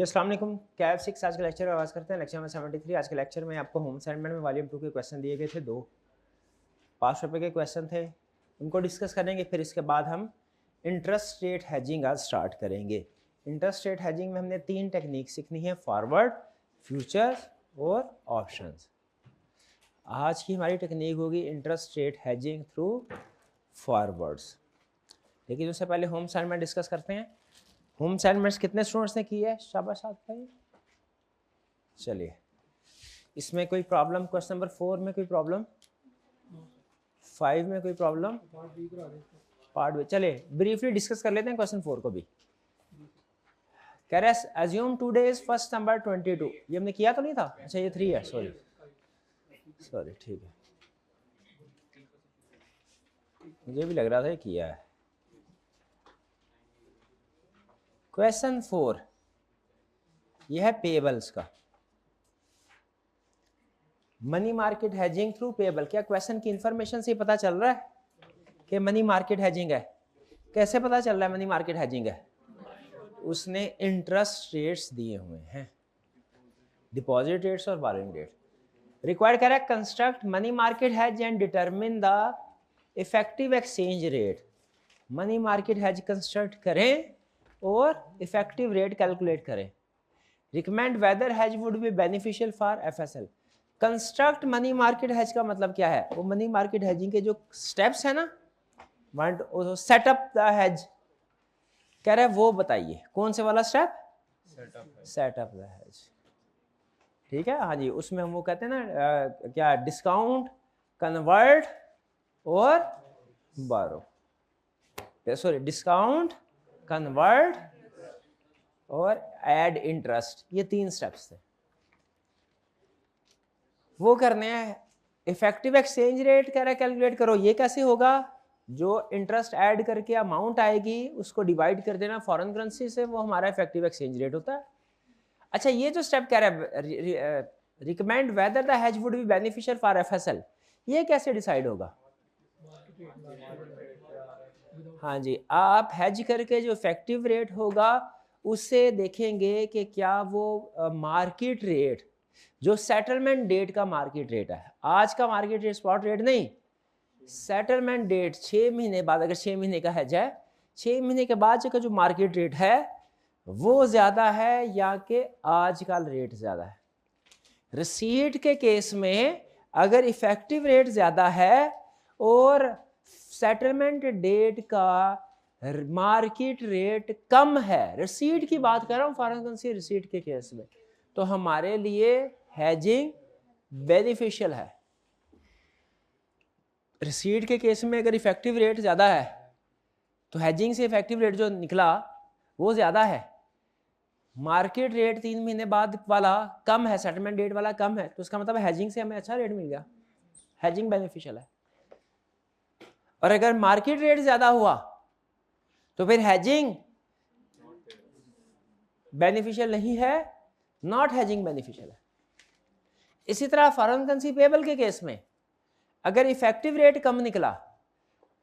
जी अस्सलाम वालेकुम। कैफ 6 आज का लेक्चर आगाज़ करते हैं। Lecture number 73। आज के लेक्चर में आपको होम असाइनमेंट में वॉल्यूम 2 के क्वेश्चन दिए गए थे, 2 5 रुपये के क्वेश्चन थे, उनको डिस्कस करेंगे। फिर इसके बाद हम इंटरेस्ट रेट हैजिंग आज स्टार्ट करेंगे। इंटरेस्ट रेट हैजिंग में हमने 3 टेक्निक सीखनी है, फॉरवर्ड, फ्यूचर्स और ऑप्शंस। आज की हमारी टेक्निक होगी interest rate hedging through forwards. लेकिन उससे पहले होम असाइनमेंट डिस्कस करते हैं। होम असाइनमेंट्स कितने स्टूडेंट्स ने की है? शाबाश भाई। चलिए, इसमें कोई प्रॉब्लम? क्वेश्चन नंबर 4 में कोई प्रॉब्लम? 5 में कोई प्रॉब्लम? Part B. चलिए ब्रीफली डिस्कस कर लेते हैं क्वेश्चन 4 को भी। कह रहा है assume today is first number 22। ये हमने किया तो नहीं था? अच्छा ये 3 है, सॉरी ठीक है, मुझे भी लग रहा था ये किया है। क्वेश्चन 4 ये है पेबल्स का, money market hedging through payable. क्या क्वेश्चन की इंफॉर्मेशन से पता चल रहा है कि मनी मार्केट हैजिंग है? कैसे पता चल रहा है मनी मार्केट हैजिंग है? उसने इंटरेस्ट रेट्स दिए हुए हैं, डिपॉजिट रेट्स और बोरोइंग रेट। रिक्वायर्ड कर रहा है construct money market hedge and determine the effective exchange rate. Money market hedge construct करें और इफेक्टिव रेट कैलकुलेट करें। Recommend whether hedge would be beneficial for FSL. Construct money market hedge का मतलब क्या है? वो मनी मार्केट हैजिंग के जो स्टेप्स है ना, सेटअप द हैज कह रहा है, वो बताइए कौन से वाला स्टेप? Setup the has. ठीक है, हाँ जी। उसमें हम वो कहते हैं ना क्या, डिस्काउंट, कन्वर्ट और बारो, सॉरी डिस्काउंट, कन्वर्ट और ऐड इंटरेस्ट, ये 3 स्टेप्स थे, वो करने हैं। इफेक्टिव एक्सचेंज रेट कह रहा है कैलकुलेट करो। ये कैसे होगा? जो इंटरेस्ट ऐड करके अमाउंट आएगी उसको डिवाइड कर देना फॉरेन करेंसी से, वो हमारा इफेक्टिव एक्सचेंज रेट होता है। अच्छा, ये जो स्टेप कह रहा है recommend whether the hedge would be beneficial for FSL, ये कैसे डिसाइड होगा? हाँ जी, आप हेज करके जो इफेक्टिव रेट होगा उससे देखेंगे कि क्या वो मार्केट रेट, जो सेटलमेंट डेट का मार्केट रेट है, आज का मार्केट रेट स्पॉट रेट नहीं, सेटलमेंट डेट 6 महीने बाद, अगर 6 महीने का हेज है, 6 महीने के बाद का जो मार्केट रेट है वो ज्यादा है या कि आज का रेट ज्यादा है। रिसीट के केस में अगर इफेक्टिव रेट ज्यादा है और सेटलमेंट डेट का मार्केट रेट कम है, रिसीट की बात कर रहा हूं, फॉरेन करेंसी रिसीट के केस में, तो हमारे लिए हेजिंग बेनिफिशियल है। रिसीट के केस में अगर इफेक्टिव रेट ज्यादा है तो हेजिंग से इफेक्टिव रेट जो निकला वो ज्यादा है, मार्केट रेट 3 महीने बाद वाला कम है, सेटलमेंट डेट वाला कम है, तो उसका मतलब हेजिंग से हमें अच्छा रेट मिल गया, हेजिंग बेनिफिशियल है। और अगर मार्केट रेट ज्यादा हुआ तो फिर हेजिंग बेनिफिशियल नहीं है, नॉट हेजिंग बेनिफिशियल है। इसी तरह फॉरेन करेंसी पेबल के केस में अगर इफेक्टिव रेट कम निकला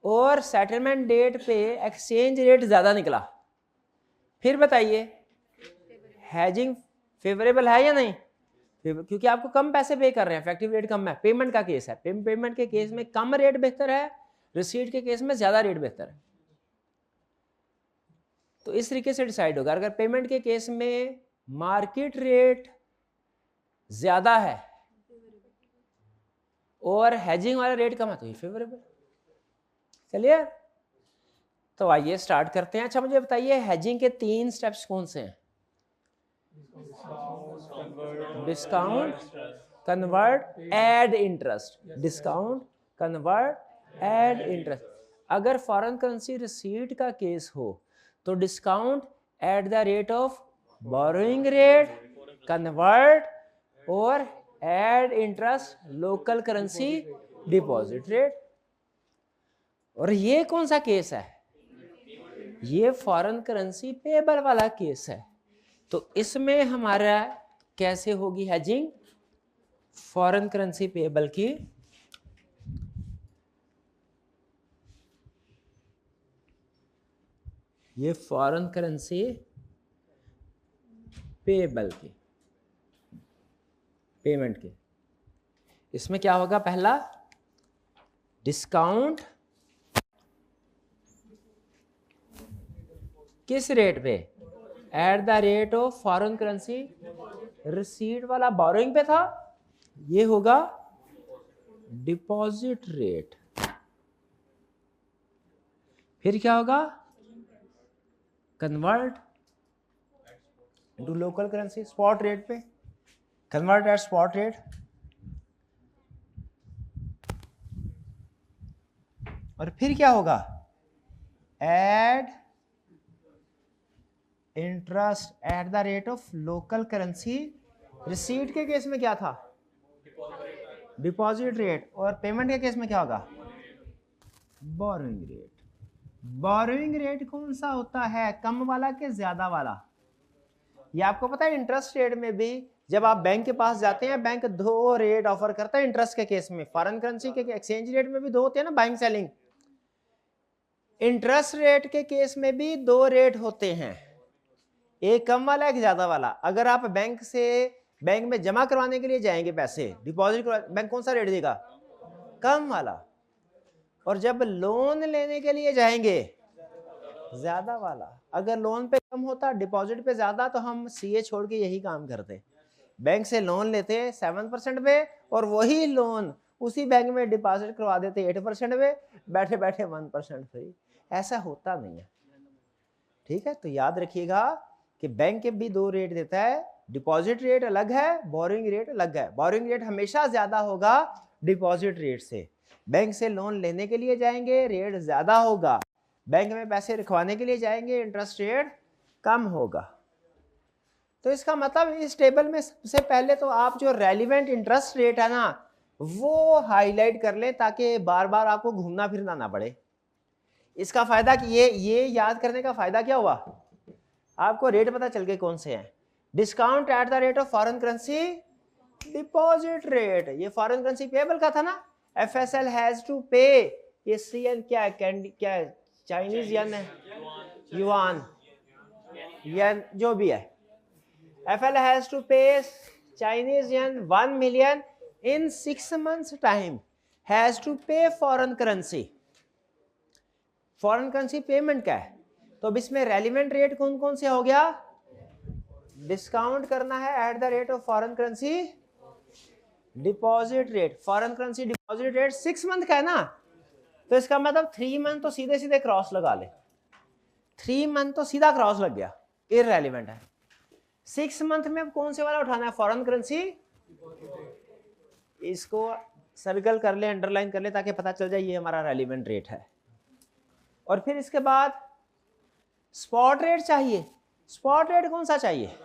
और सेटलमेंट डेट पे एक्सचेंज रेट ज्यादा निकला, फिर बताइए हेजिंग फेवरेबल है या नहीं? क्योंकि आपको कम पैसे पे कर रहे हैं, इफेक्टिव रेट कम है। पेमेंट का केस है, पेमेंट के केस में कम रेट बेहतर है, रिसीट के केस में ज्यादा रेट बेहतर है। तो इस तरीके से डिसाइड होगा। अगर पेमेंट के केस में मार्केट रेट ज्यादा है और हेजिंग वाला रेट कम है तो ये फेवरेबल। चलिए, तो आइए स्टार्ट करते हैं। अच्छा मुझे बताइए हेजिंग के 3 स्टेप्स कौन से हैं? Discount, convert, add interest. Discount, convert, add interest. अगर फॉरेन करेंसी रिसीट का केस हो तो discount at the rate of borrowing rate, convert और add interest local currency deposit rate. और ये कौन सा केस है? ये फॉरेन करेंसी पेबल वाला केस है। तो इसमें हमारा कैसे होगी हेजिंग? फॉरेन करेंसी पेबल की ये फॉरेन करेंसी पेबल के, पेमेंट के। इसमें क्या होगा, पहला डिस्काउंट किस रेट पे, at the rate of foreign currency receipt वाला बोरोइंग पे था, ये होगा डिपॉजिट रेट। फिर क्या होगा, convert to local currency, spot rate पे, कन्वर्ट एट स्पॉट रेट। और फिर क्या होगा, add interest at the rate of local currency. Receipt के केस में क्या था, डिपॉजिट रेट। और पेमेंट के केस में क्या होगा, बोरोइंग रेट। बोरोइंग रेट कौन सा होता है, कम वाला के ज्यादा वाला? ये आपको पता है, इंटरेस्ट रेट में भी जब आप बैंक के पास जाते हैं, बैंक दो रेट ऑफर करता है इंटरेस्ट के केस में। फॉरेन करेंसी के एक्सचेंज रेट में भी दो होते हैं ना, बाइंग सेलिंग। इंटरेस्ट रेट के केस में भी दो रेट होते हैं, एक कम वाला एक ज्यादा वाला। अगर आप बैंक में जमा करवाने के लिए जाएंगे पैसे, डिपॉजिट, बैंक कौन सा रेट देगा, कम वाला। और जब लोन लेने के लिए जाएंगे, ज्यादा वाला। अगर लोन पे कम होता, डिपॉजिट पे ज्यादा, तो हम सीए छोड़ के यही काम करते, बैंक से लोन लेते 7% पे और वही लोन उसी बैंक में डिपॉजिट करवा देते 8% पे, बैठे बैठे 1% फ्री। ऐसा होता नहीं है, ठीक है। तो याद रखिएगा कि बैंक के भी दो रेट देता है, डिपॉजिट रेट अलग है, बोरोइंग रेट अलग है। बोरोइंग रेट हमेशा ज्यादा होगा डिपॉजिट रेट से। बैंक से लोन लेने के लिए जाएंगे, रेट ज्यादा होगा। बैंक में पैसे रखवाने के लिए जाएंगे, इंटरेस्ट रेट कम होगा। तो इसका मतलब इस टेबल में सबसे पहले तो आप जो रेलिवेंट इंटरेस्ट रेट है ना, वो हाईलाइट कर लें, ताकि बार बार आपको घूमना फिरना ना पड़े। इसका फायदा कि ये याद करने का फायदा क्या हुआ, आपको रेट पता चल गए कौन से हैं। Discount at the rate of foreign currency deposit rate, ये फॉरेन करेंसी पेबल का था ना। FSL हैज टू पे, ये CN क्या है, क्या है, चाइनीज यन है, युआन, यन जो भी है। FL has to pay Chinese yuan 1 million in 6 months time, has to pay foreign currency. Foreign currency payment का है, तो अब इसमें रेलिवेंट रेट कौन कौन से हो गया, डिस्काउंट करना है eight the rate of foreign currency deposit rate. Foreign currency deposit rate 6 month का है ना, तो इसका मतलब 3 month तो सीधे सीधे क्रॉस लगा ले, 3 month तो सीधा क्रॉस लग गया, इररेलेवेंट है। 6 month में अब कौन से वाला उठाना है, फॉरेन करेंसी। इसको सर्कल कर ले, अंडरलाइन कर ले, ताकि पता चल जाए ये हमारा रेलिवेंट रेट है। और फिर इसके बाद स्पॉट रेट चाहिए। स्पॉट रेट कौन सा चाहिए,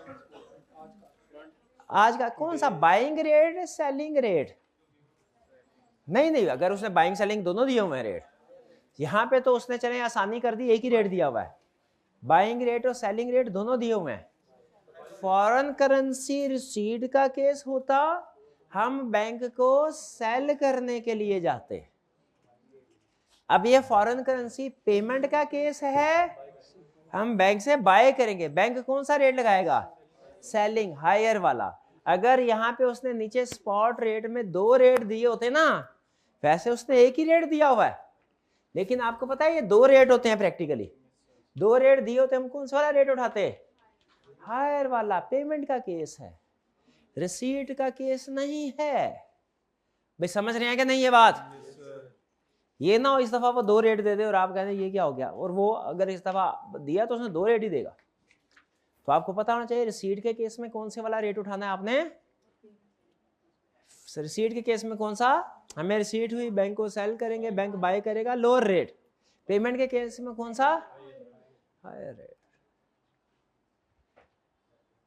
आज का कौन सा, बाइंग रेट, सेलिंग रेट? नहीं, अगर उसने बाइंग सेलिंग दोनों दिए हुए हैं रेट, यहां पे तो उसने चले आसानी कर दी, एक ही रेट दिया हुआ है। बाइंग रेट और सेलिंग रेट दोनों दिए हुए हैं। फॉरेन करेंसी रिसीट का केस होता, हम बैंक को सेल करने के लिए जाते। अब ये फॉरेन करेंसी पेमेंट का केस है, हम बैंक से बाय करेंगे। बैंक कौन सा रेट लगाएगा, सेलिंग, हायर वाला। अगर यहाँ पे उसने नीचे स्पॉट रेट में दो रेट दिए होते ना, वैसे उसने एक ही रेट दिया हुआ है, लेकिन आपको पता है ये दो रेट होते हैं प्रैक्टिकली। दो रेट दिए होते, हम कौन सा वाला रेट उठाते, हायर वाला। पेमेंट का केस है, रिसीट का केस नहीं है। भाई समझ रहे हैं कि नहीं ये बात? ये ना हो इस दफा वो दो रेट दे दे और आप कहते हैं ये क्या हो गया, और वो अगर इस दफा दिया तो उसने दो रेट ही देगा। तो आपको पता होना चाहिए रिसीट के केस में कौन से वाला रेट उठाना है आपने। रिसीट के केस में कौन सा, हमें रिसीट हुई, बैंक को सेल करेंगे, बैंक बाय करेगा, लोअर रेट। पेमेंट के केस में कौन सा, हायर रेट।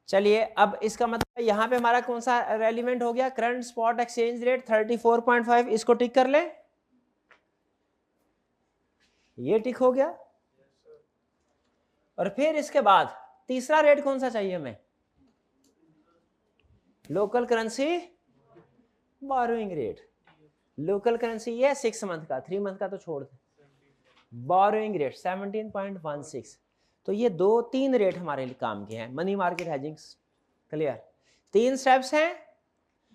चलिए अब इसका मतलब यहां पे हमारा कौन सा रेलिवेंट हो गया, करंट स्पॉट एक्सचेंज रेट 34.5, इसको टिक कर ले, ये टिक हो गया। और फिर इसके बाद तीसरा रेट कौन सा चाहिए हमें, local currency borrowing rate. Local currency ये 6 month का, 3 month का तो छोड़ दे। Borrowing rate 17.16। तो ये 2-3 रेट हमारे लिए काम के हैं। Money market hedging clear? 3 steps हैं,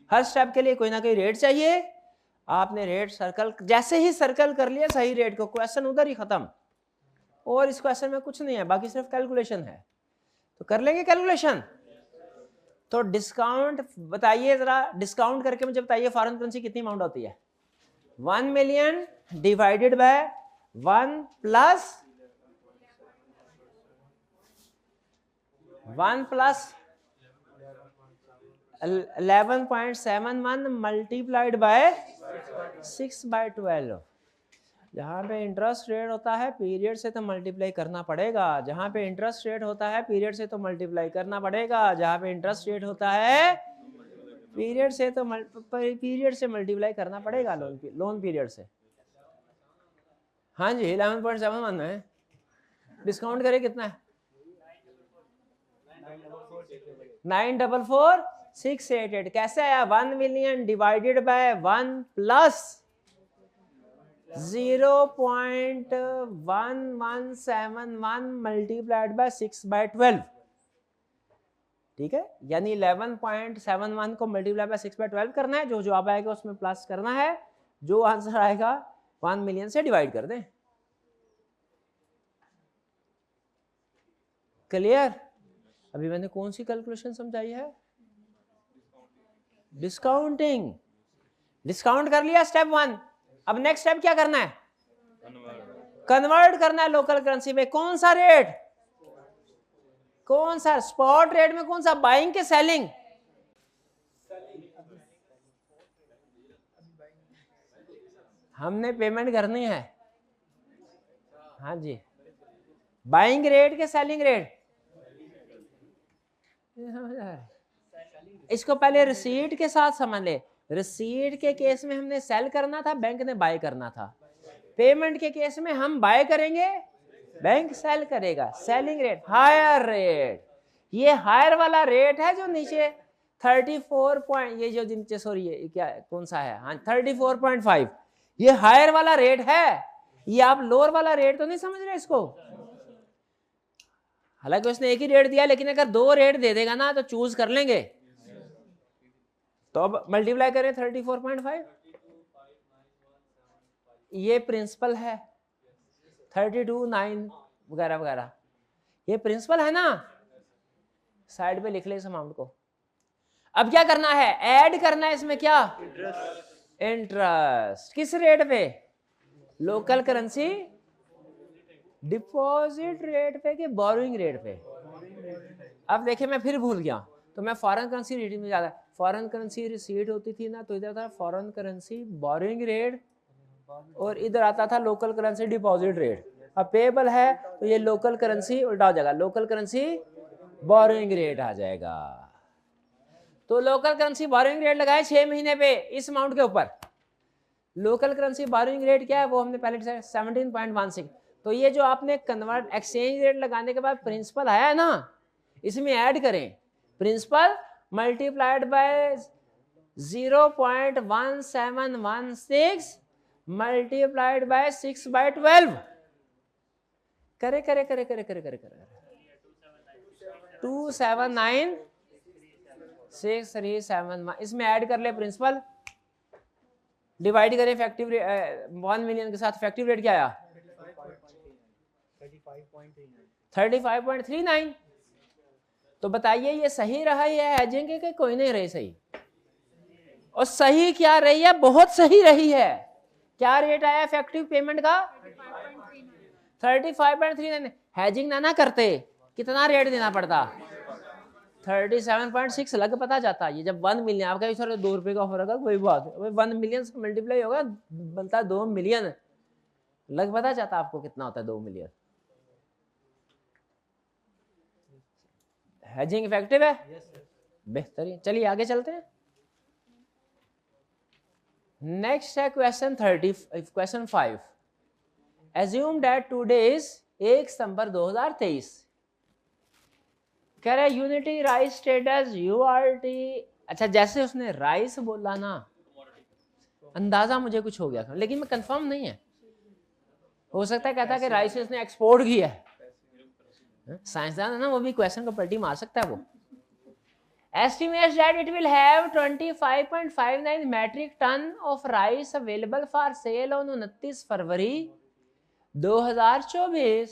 हर स्टेप के लिए कोई ना कोई रेट चाहिए। आपने रेट सर्कल, जैसे ही सर्कल कर लिया सही रेट को, क्वेश्चन उधर ही खत्म। और इस क्वेश्चन में कुछ नहीं है, बाकी सिर्फ कैलकुलेशन है। तो कर लेंगे कैलकुलेशन। तो डिस्काउंट बताइए जरा, डिस्काउंट करके मुझे बताइए फॉरेन करेंसी कितनी अमाउंट होती है? 1 million divided by 1 plus 11.71 multiplied by 6/12। जहाँ पे इंटरेस्ट रेट होता है पीरियड से तो मल्टीप्लाई करना पड़ेगा। जहाँ पे इंटरेस्ट रेट होता है पीरियड से तो मल्टीप्लाई करना पड़ेगा। जहाँ पे इंटरेस्ट रेट होता है पीरियड से तो पीरियड से मल्टीप्लाई करना पड़ेगा, लोन पीरियड से। हाँ जी 11.71 है। डिस्काउंट करें कितना है? 944,688। कैसे आया? 1 million divided by 1 plus 0.1171 multiplied by 6/12। ठीक है, यानी 11.71 को मल्टीप्लाई बाय 6/12 करना है। जो जवाब आएगा उसमें प्लस करना है, जो आंसर आएगा 1 मिलियन से डिवाइड कर दें। क्लियर? अभी मैंने कौन सी कैलकुलेशन समझाई है? डिस्काउंटिंग। डिस्काउंट कर लिया स्टेप 1। अब नेक्स्ट स्टेप क्या करना है? कन्वर्ट करना है लोकल करेंसी में। कौन सा रेट? कौन सा? स्पॉट रेट में कौन सा? बाइंग के सेलिंग? हमने पेमेंट करनी है। हाँ जी, बाइंग रेट के सेलिंग रेट? इसको पहले रिसीट के साथ समझ ले। रिसीट के केस में हमने सेल करना था, बैंक ने बाय करना था। पेमेंट के केस में हम बाय करेंगे, बैंक सेल करेगा। Selling rate, higher rate. ये हायर वाला रेट है जो नीचे 34 पॉइंट, ये जो नीचे सॉरी ये क्या कौन सा है? हाँ 34.5, ये हायर वाला रेट है। ये आप लोअर वाला रेट तो नहीं समझ रहे इसको। हालांकि उसने एक ही रेट दिया, लेकिन अगर 2 रेट दे देगा ना तो चूज कर लेंगे। तो अब मल्टीप्लाई करें 34.5, ये प्रिंसिपल है 32.9 वगैरह वगैरह, ये प्रिंसिपल है ना। साइड पे लिख ले इस अमाउंट को। अब क्या करना है? ऐड करना है इसमें क्या? इंटरेस्ट। किस रेट पे? लोकल करेंसी डिपॉजिट रेट पे कि बोरोइंग रेट पे? अब देखिए मैं फिर भूल गया, तो मैं फॉरेन करेंसी रेट में ज्यादा, फॉरेन करेंसी रिसीट होती थी ना तो इधर था फॉरेन करेंसी बोरोइंग रेट और इधर आता था लोकल करेंसी डिपॉजिट रेट। अब पेबल है तो ये लोकल करेंसी उल्टा हो जाएगा, लोकल करेंसी बोरोइंग रेट आ जाएगा। तो लोकल करेंसी बोरोइंग रेट लगाए 6 महीने पे इस अमाउंट के ऊपर। लोकल करेंसी बोरोइंग रेट क्या है वो हमने पहले 17.16। तो ये जो आपने कन्वर्ट एक्सचेंज रेट लगाने के बाद प्रिंसिपल आया है ना, इसमें ऐड करें principal multiplied by 0.1716 multiplied by 6/12। करे करे करे करे करे करे करे 279,637। इसमें ऐड कर ले प्रिंसिपल, डिवाइड करें इफेक्टिव 1 मिलियन के साथ। इफेक्टिव रेट क्या आया? 35.39। तो बताइए ये सही रहा ये हेजिंग के कोई नहीं रही सही? और सही क्या रही है? बहुत सही रही है। क्या रेट आया इफेक्टिव पेमेंट का? 35.39। हेजिंग ना करते कितना रेट देना पड़ता? 37.6 लग पता जाता। ये जब 1 मिलियन, आपका भी सर 2 रुपए का फर्क है, कोई बात है, 1 मिलियन से मल्टीप्लाई होगा बनता है 2 मिलियन, लग पता जाता आपको कितना होता है 2 मिलियन। हेजिंग इफेक्टिव है? बेहतरीन। चलिए आगे चलते हैं। नेक्स्ट है question 5। Assume that today is 1 सितंबर 2023। कह रहे यूनिटी राइस स्टेटस यूआरटी। अच्छा, जैसे उसने राइस बोला ना, अंदाजा मुझे कुछ हो गया था, लेकिन मैं कंफर्म नहीं है। हो सकता है कहता है कि राइस उसने एक्सपोर्ट किया है। साइंसदान है ना, वो भी क्वेश्चन को पलटी मार सकता है वो। estimates that it will have 25.59 metric ton of rice available for sale on 29 फरवरी 2024।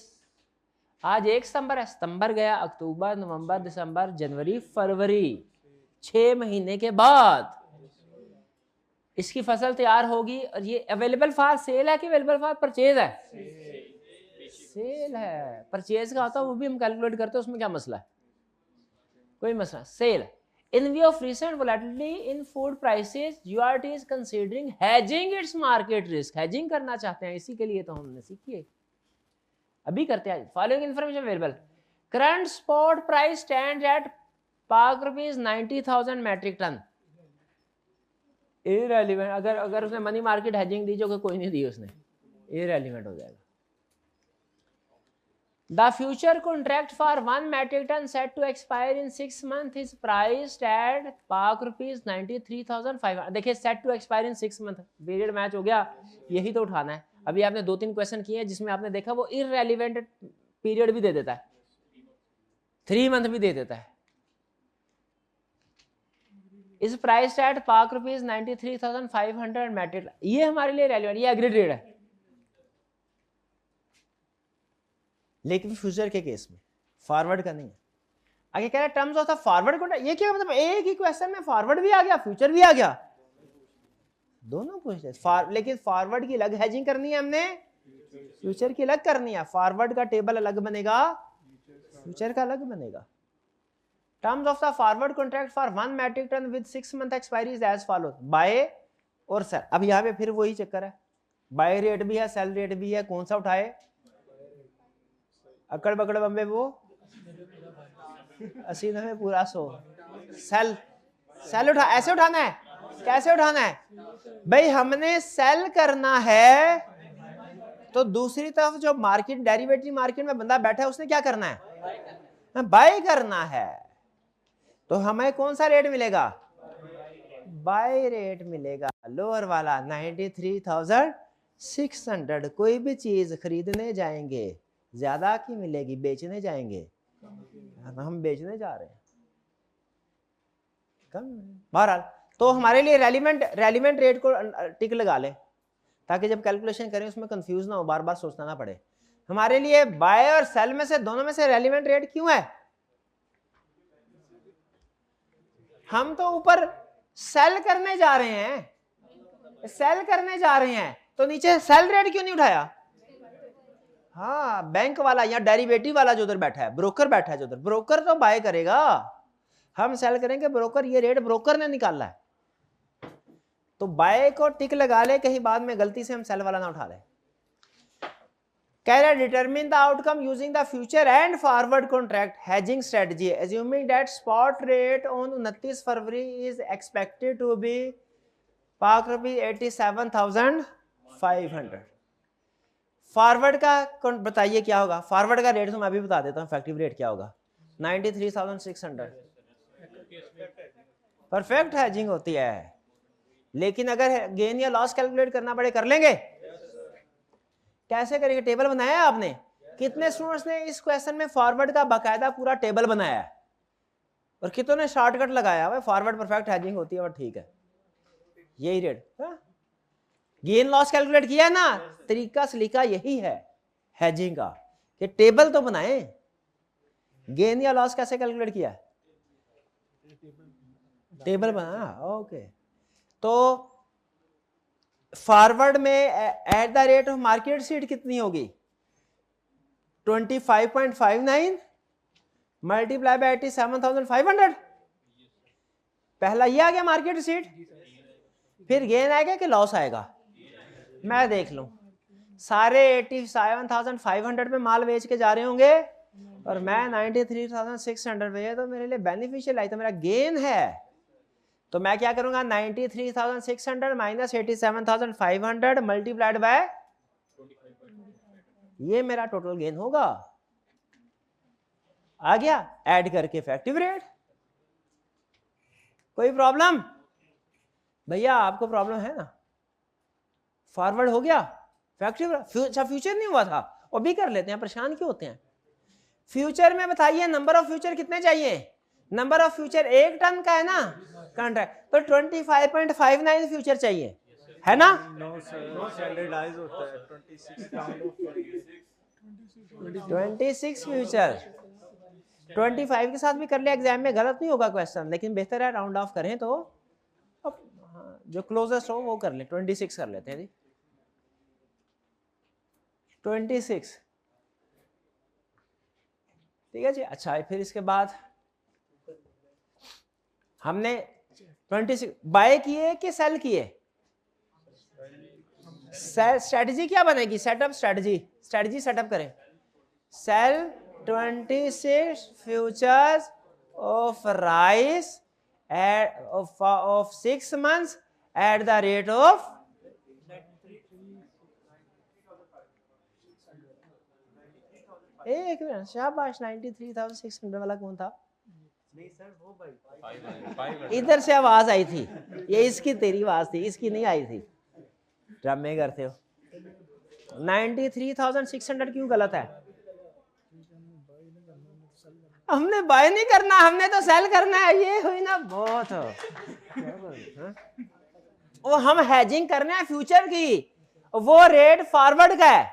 आज 1 सितंबर है, सितंबर गया, अक्टूबर, नवंबर, दिसंबर, जनवरी, फरवरी, 6 महीने के बाद इसकी फसल तैयार होगी। और ये अवेलेबल फॉर सेल है कि अवेलेबल फॉर परचेज है? सेल है। परचेज का होता है वो भी हम कैलकुलेट करते हैं, उसमें क्या मसला है? कोई मसला। सेल। In view of recent volatility in food prices URT is considering hedging its market risk. Hedging करना चाहते हैं, इसी के लिए तो हमने सीखी, अभी करते हैं। Following information available. Current spot price stand at पाक रुपीज 90,000 मैट्रिक टन। इररिलेवेंट। अगर उसने मनी मार्केट हेजिंग दी जो कि कोई नहीं दी उसने, इररिलेवेंट हो जाएगा। The future contract for 1 metric ton set to expire in 6 months is priced at पाक रुपीज 93,500। देखिए set to expire in 6 months, period match हो गया, यही तो उठाना है। अभी आपने 2-3 क्वेश्चन किए हैं जिसमें आपने देखा वो इररिलेवेंट पीरियड भी दे देता है, 3 मंथ भी दे देता है। इस प्राइस एट पाक रुपीज 93,500 मैट्रिक टन, ये हमारे लिए रेलेवेंट, ये एग्री ट्रेड है। लेकिन फ्यूचर के केस में फॉरवर्ड का नहीं है। आगे कह रहा है terms of the forward contract. ये क्या मतलब, एक ही क्वेश्चन में फॉरवर्ड भी आ गया फ्यूचर भी आ गया, दोनों पूछ रहे। लेकिन फॉरवर्ड की अलग हेजिंग करनी है हमने, फ्यूचर की अलग करनी है। फॉरवर्ड का टेबल अलग बनेगा, फ्यूचर का अलग बनेगा। Terms of the forward contract for 1 metric ton with 6 month expiry is as follows. Buy और सेल। अब यहाँ पे फिर वही चक्कर है, बाय रेट भी है सेल रेट भी है, कौन सा उठाए? अकड़ बकड़ बम्बे वो 80 90 पूरा 100। सेल उठा, ऐसे उठाना है, कैसे उठाना है भाई? हमने सेल करना है तो दूसरी तरफ जो मार्केट डेरिवेटिव मार्केट में बंदा बैठा है उसने क्या करना है? बाय करना है। तो हमें कौन सा रेट मिलेगा? बाय रेट मिलेगा, लोअर वाला 93,600। कोई भी चीज खरीदने जाएंगे ज्यादा की मिलेगी, बेचने जाएंगे हम बेचने जा रहे हैं कम। बहरहाल तो हमारे लिए रेलिवेंट रेट को टिक लगा ले ताकि जब कैलकुलेशन करें उसमें कंफ्यूज ना हो, बार बार सोचना ना पड़े। हमारे लिए बाय और सेल में से दोनों में से रेलिवेंट रेट क्यों है? हम तो ऊपर सेल करने जा रहे हैं, सेल करने जा रहे हैं तो नीचे सेल रेट क्यों नहीं उठाया? हाँ, बैंक वाला या डेरिवेटिव वाला जो उधर बैठा है, ब्रोकर बैठा है जो उधर, ब्रोकर तो बाय करेगा, हम सेल करेंगे। ब्रोकर, ये रेट ब्रोकर ने निकाला है तो बाय को टिक लगा ले, कहीं बाद में गलती से हम सेल वाला ना उठा ले। कह रहा determine the outcome using the future and forward contract hedging strategy assuming that spot rate on 29 February is expected to be Pak rupees 87,500। Forward का बताइए क्या होगा? फॉरवर्ड का रेट तो मैं अभी बता देता हूँ, इफेक्टिव रेट क्या होगा? 93,600। परफेक्ट हेजिंग होती है। लेकिन अगर गेन या लॉस कैलकुलेट करना पड़े कर लेंगे। कैसे करेंगे? टेबल बनाया है आपने? कितने स्टूडेंट्स ने इस क्वेश्चन में फॉरवर्ड का बाकायदा पूरा टेबल बनाया है और कितनों ने शॉर्टकट लगाया है? फॉरवर्ड परफेक्ट हेजिंग होती है और ठीक है, यही रेट। गेन लॉस कैलकुलेट किया है ना, तरीका सलीका यही है हेजिंग का कि टेबल तो बनाए। गेन या लॉस कैसे कैलकुलेट किया? टेबल बना। ओके, तो फॉरवर्ड में eight the rate of market seat कितनी होगी? 25.59 मल्टीप्लाई बाय 87,500। पहला ये आ गया मार्केट सीट, फिर गेन आएगा कि लॉस आएगा? मैं देख लूं। सारे 87,500 में माल बेच के जा रहे होंगे और मैं 93,600 पे, तो मेरे लिए बेनिफिशियल आई, तो मेरा गेन है। तो मैं क्या करूंगा? 93,600 माइनस 87,500 मल्टीप्लाइड बाय, ये मेरा टोटल गेन होगा। आ गया? ऐड करके इफेक्टिव रेट। कोई प्रॉब्लम? भैया आपको प्रॉब्लम है ना? फॉरवर्ड हो गया, इफेक्टिव। फ्यूचर नहीं हुआ था, वो भी कर लेते हैं, परेशान क्यों होते हैं? फ्यूचर में बताइए नंबर ऑफ फ्यूचर कितने चाहिए? नंबर ऑफ फ्यूचर 1 टन का है ना कॉन्ट्रैक्ट, तो 25.59 फ्यूचर चाहिए, है ना? स्टैंडर्डाइज होता है 26 फ्यूचर, 25 के साथ भी कर लिया एग्जाम में गलत नहीं होगा क्वेश्चन, लेकिन बेहतर है राउंड ऑफ करें तो अब हाँ, जो क्लोजेस्ट हो वो कर ले, 26 कर लेते हैं जी, 26, ठीक है जी। अच्छा फिर इसके बाद हमने 26 बाय किए कि सेल किए? स्ट्रेटजी क्या बनेगी? सेटअप स्ट्रेटजी सेटअप करें। Sell 26 futures of rice of 6 months at the rate of एक मिनट, शाबाश, 93,600 वाला कौन था? नहीं सर वो भाई इधर से आवाज आई थी, ये इसकी तेरी आवाज थी, इसकी नहीं आई थी। ड्रामे करते हो। 93,600 क्यों गलत है? हमने बाय नहीं करना, हमने तो सेल करना है, ये हुई ना बहुत हो। वो हम हैजिंग करने हैं फ्यूचर की, वो रेट फॉरवर्ड का है,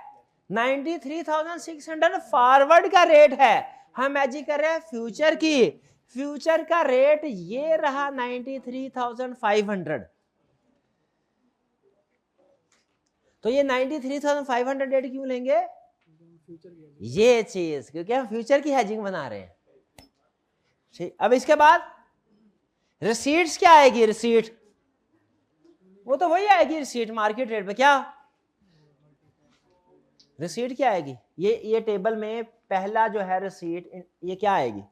93,600 फॉरवर्ड का रेट है, हम हैजिंग कर रहे हैं फ्यूचर की, फ्यूचर का रेट ये रहा 93,500, तो ये 93,500 रेट क्यों लेंगे? ये चीज क्योंकि हम फ्यूचर की हैजिंग बना रहे हैं। ठीक, अब इसके बाद रिसीट्स क्या आएगी? रिसीट वो तो वही आएगी, रिसीट मार्केट रेट पे। क्या रिसीट क्या आएगी? ये टेबल में पहला जो है रिसीट, ये क्या आएगी?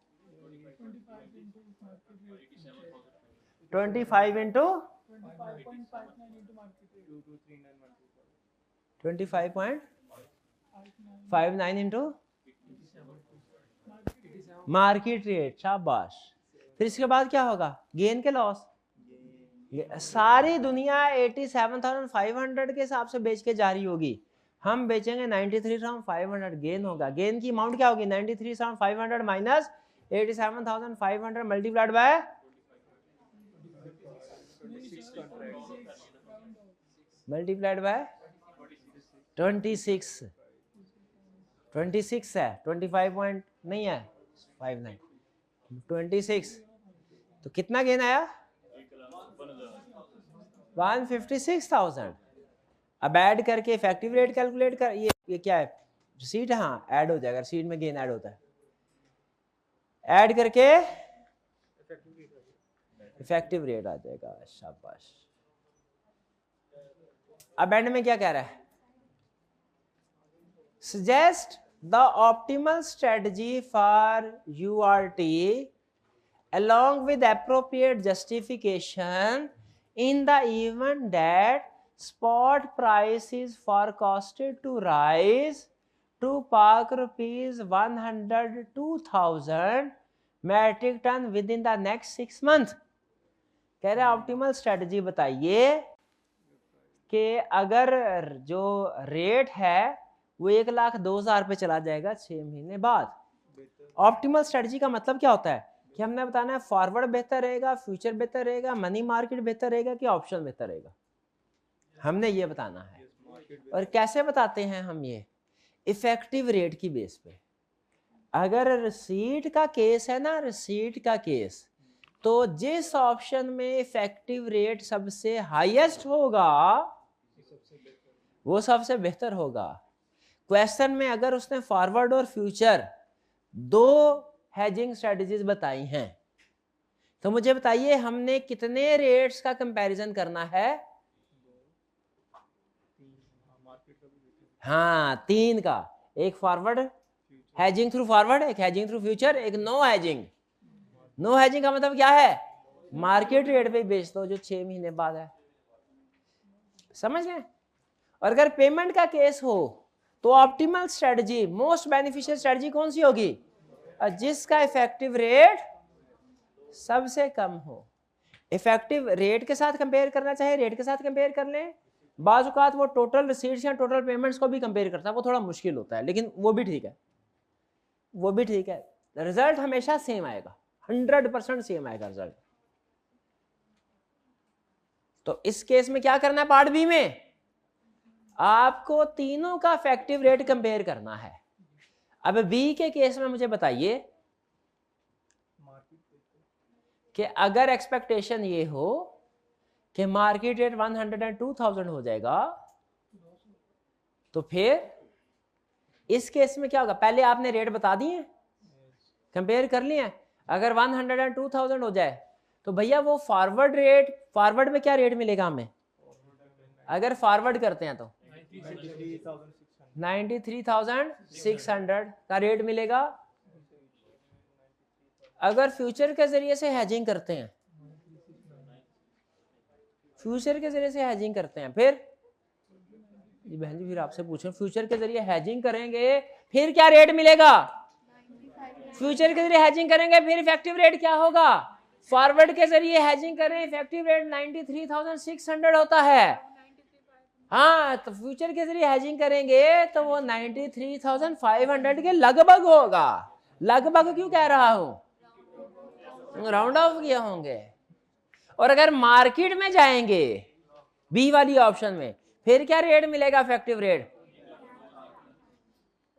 25 इंटू 25.59 इंटू मार्केट रेट, शाबाश। फिर इसके बाद क्या होगा? गेन के लॉस। सारी दुनिया 87,500 के हिसाब से बेच के जारी होगी, हम बेचेंगे 93,500, गेन होगा। गेन की अमाउंट क्या होगी? 93,500 माइनस 87,500 मल्टीप्लाइड बाय 26 है, 25 पॉइंट नहीं है 59, 26, तो कितना गेन आया? 156,000। अब ऐड करके इफेक्टिव रेट कैलकुलेट कर, ये क्या है? रिसीट, हाँ ऐड हो जाएगा, रिसीट में गेन ऐड होता है, ऐड करके इफेक्टिव रेट आ जाएगा, शाबाश। अब एंड में क्या कह रहा है? Suggest the optimal strategy for URT along with appropriate justification in the event that spot price is forecasted to rise to park rupees 102,000 metric ton within the next 6 months। कह रहे ऑप्टिमल स्ट्रेटजी बताइए कि अगर जो rate है वो 1,02,000 पे चला जाएगा 6 महीने बाद। ऑप्टिमल स्ट्रेटजी का मतलब क्या होता है कि हमने बताना है फॉरवर्ड बेहतर रहेगा, फ्यूचर बेहतर रहेगा, मनी मार्केट बेहतर रहेगा कि ऑप्शन बेहतर रहेगा, हमने ये बताना है। और कैसे बताते हैं हम? ये इफेक्टिव रेट की बेस पे। अगर रिसीट का केस है ना, रिसीट का केस, तो जिस ऑप्शन में इफेक्टिव रेट सबसे हाईएस्ट होगा वो सबसे बेहतर होगा। क्वेश्चन में अगर उसने फॉरवर्ड और फ्यूचर दो हेजिंग स्ट्रेटजीज बताई हैं, तो मुझे बताइए हमने कितने रेट्स का कंपैरिजन करना है? हाँ 3 का, एक फॉरवर्ड हेजिंग थ्रू फॉरवर्ड, एक हेजिंग थ्रू फ्यूचर, एक नो हेजिंग। नो हेजिंग का मतलब क्या है? मार्केट रेट पे बेच दो जो 6 महीने बाद है, समझ गए? और अगर पेमेंट का केस हो तो optimal strategy, most beneficial strategy कौन सी होगी? जिसका इफेक्टिव रेट सबसे कम हो। इफेक्टिव रेट के साथ कंपेयर करना चाहे रेट के साथ कंपेयर कर लें, बाज़ औक़ात वो टोटल रिसीट्स या टोटल पेमेंट्स को भी कंपेयर करता है, वो थोड़ा मुश्किल होता है, लेकिन वो भी ठीक है, वो भी ठीक है, रिजल्ट हमेशा सेम आएगा, 100% सेम आएगा रिजल्ट। तो इस केस में क्या करना है, पार्ट बी में आपको तीनों का इफेक्टिव रेट कंपेयर करना है। अब बी के केस में मुझे बताइए कि अगर एक्सपेक्टेशन ये हो कि मार्केट रेट 102,000 हो जाएगा, तो फिर इस केस में क्या होगा, पहले आपने रेट बता दिए, कंपेयर कर लिए। अगर 102,000 हो जाए तो भैया वो फॉरवर्ड रेट, फॉरवर्ड में क्या रेट मिलेगा हमें, अगर फॉरवर्ड करते हैं तो 93,600 का रेट मिलेगा। अगर फ्यूचर के जरिए से हैजिंग करते हैं, फ्यूचर के जरिए से हैजिंग करते हैं, फिर जी बहन जी फिर आपसे पूछें, फ्यूचर के जरिए हैजिंग करेंगे फिर क्या रेट मिलेगा, फ्यूचर के जरिए हैजिंग करेंगे फिर इफेक्टिव रेट क्या होगा, फॉरवर्ड के जरिए हैजिंग करें इफेक्टिव रेट 93,600 होता है। हाँ, तो फ्यूचर के जरिए हैजिंग करेंगे तो वो 93,500 के लगभग होगा। लगभग क्यों कह रहा हूं, राउंड ऑफ किए होंगे। और अगर मार्केट में जाएंगे बी वाली ऑप्शन में, फिर क्या रेट मिलेगा इफेक्टिव रेट,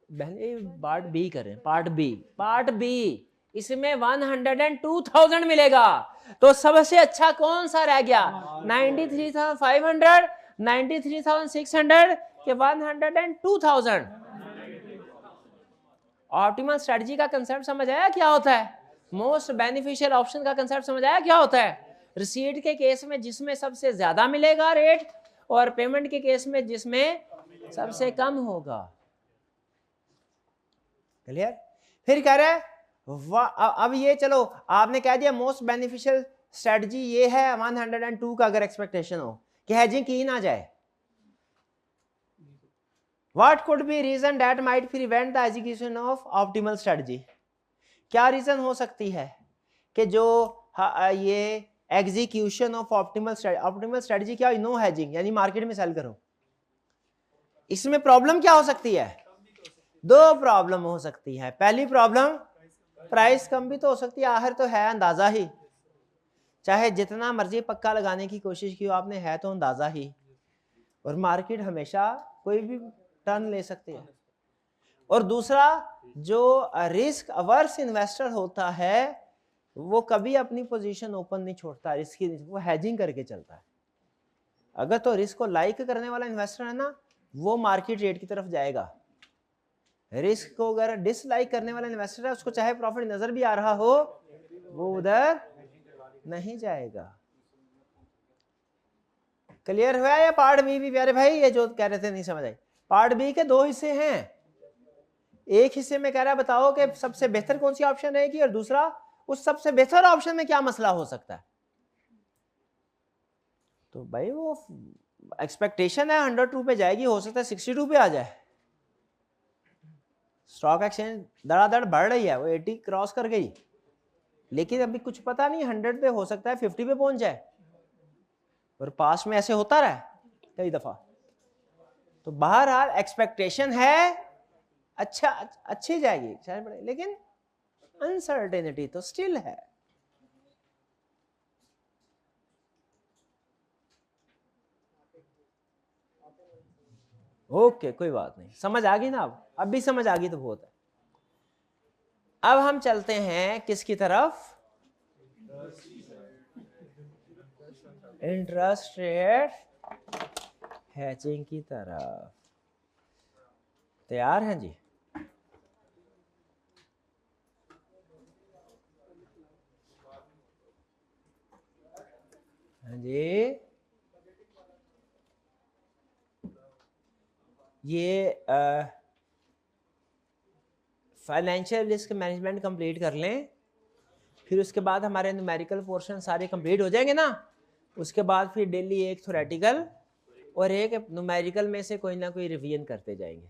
पार्ट बी करें, पार्ट बी इसमें 102,000 मिलेगा। तो सबसे अच्छा कौन सा रह गया, 93,500, 93,600 के 102,000। ऑप्टिमल स्ट्रेटजी का कंसेप्ट समझ आया क्या होता है, मोस्ट बेनिफिशियल ऑप्शन का कंसेप्ट समझ आया क्या होता है। रिसीट के केस में जिसमें सबसे ज्यादा मिलेगा रेट, और पेमेंट के केस में जिसमें सबसे कम होगा। क्लियर। फिर कह रहे हैं अब ये चलो आपने कह दिया मोस्ट बेनिफिशियल स्ट्रेटजी ये है 102 का, अगर एक्सपेक्टेशन हो कि हेजिंग की ना जाए, what could be reason that might prevent the execution of optimal strategy. क्या रीजन हो सकती है कि जो ये एग्जीक्यूशन ऑफ ऑप्टिमल स्ट्रेटजी क्या, नो हेजिंग यानी मार्केट में सेल करो, इसमें प्रॉब्लम क्या हो सकती है, दो प्रॉब्लम हो सकती है। पहली प्रॉब्लम प्राइस कम भी तो हो सकती है, आखिर तो है अंदाजा ही, चाहे जितना मर्जी पक्का लगाने की कोशिश की हो आपने, है तो अंदाजा ही, और मार्केट हमेशा कोई भी टर्न ले सकती है। और दूसरा जो रिस्क अवर्स इन्वेस्टर होता है वो कभी अपनी पोजीशन ओपन नहीं छोड़ता, रिस्की वो हेजिंग करके चलता है। अगर तो रिस्क को लाइक करने वाला इन्वेस्टर है ना, वो मार्केट रेट की तरफ जाएगा। रिस्क को अगर डिसलाइक करने वाला इन्वेस्टर है, उसको चाहे प्रॉफिट नजर भी आ रहा हो वो उधर नहीं जाएगा। क्लियर हुआ या पार्ट बी भी प्यारे भाई, ये जो कह रहे थे नहीं समझ आई। पार्ट बी के दो हिस्से हैं, एक हिस्से में कह रहा है बताओ कि सबसे बेहतर कौन सी ऑप्शन रहेगी, और दूसरा उस सबसे बेहतर ऑप्शन में क्या मसला हो सकता है। तो भाई वो एक्सपेक्टेशन है 102 पे जाएगी, हो सकता है 62 पे आ जाए। स्टॉक एक्सचेंज धड़ाधड़ बढ़ रही है, वो 80 क्रॉस कर गई, लेकिन अभी कुछ पता नहीं 100 पे, हो सकता है 50 पे पहुंच जाए, और पास में ऐसे होता रहा कई दफा। तो बहरहाल एक्सपेक्टेशन है अच्छा अच्छी जाएगी शायद, लेकिन अनसर्टेनिटी तो स्टिल है। ओके कोई बात नहीं, समझ आ गई ना, अब भी समझ आ गई तो बहुत है। अब हम चलते हैं किसकी तरफ, इंटरेस्ट रेट हैचिंग की तरफ। तैयार हैं जी। हाँ जी, ये फाइनेंशियल रिस्क मैनेजमेंट कंप्लीट कर लें, फिर उसके बाद हमारे न्यूमेरिकल पोर्शन सारे कंप्लीट हो जाएंगे ना, उसके बाद फिर डेली एक थ्योरेटिकल और एक न्यूमेरिकल में से कोई ना कोई रिवीजन करते जाएंगे।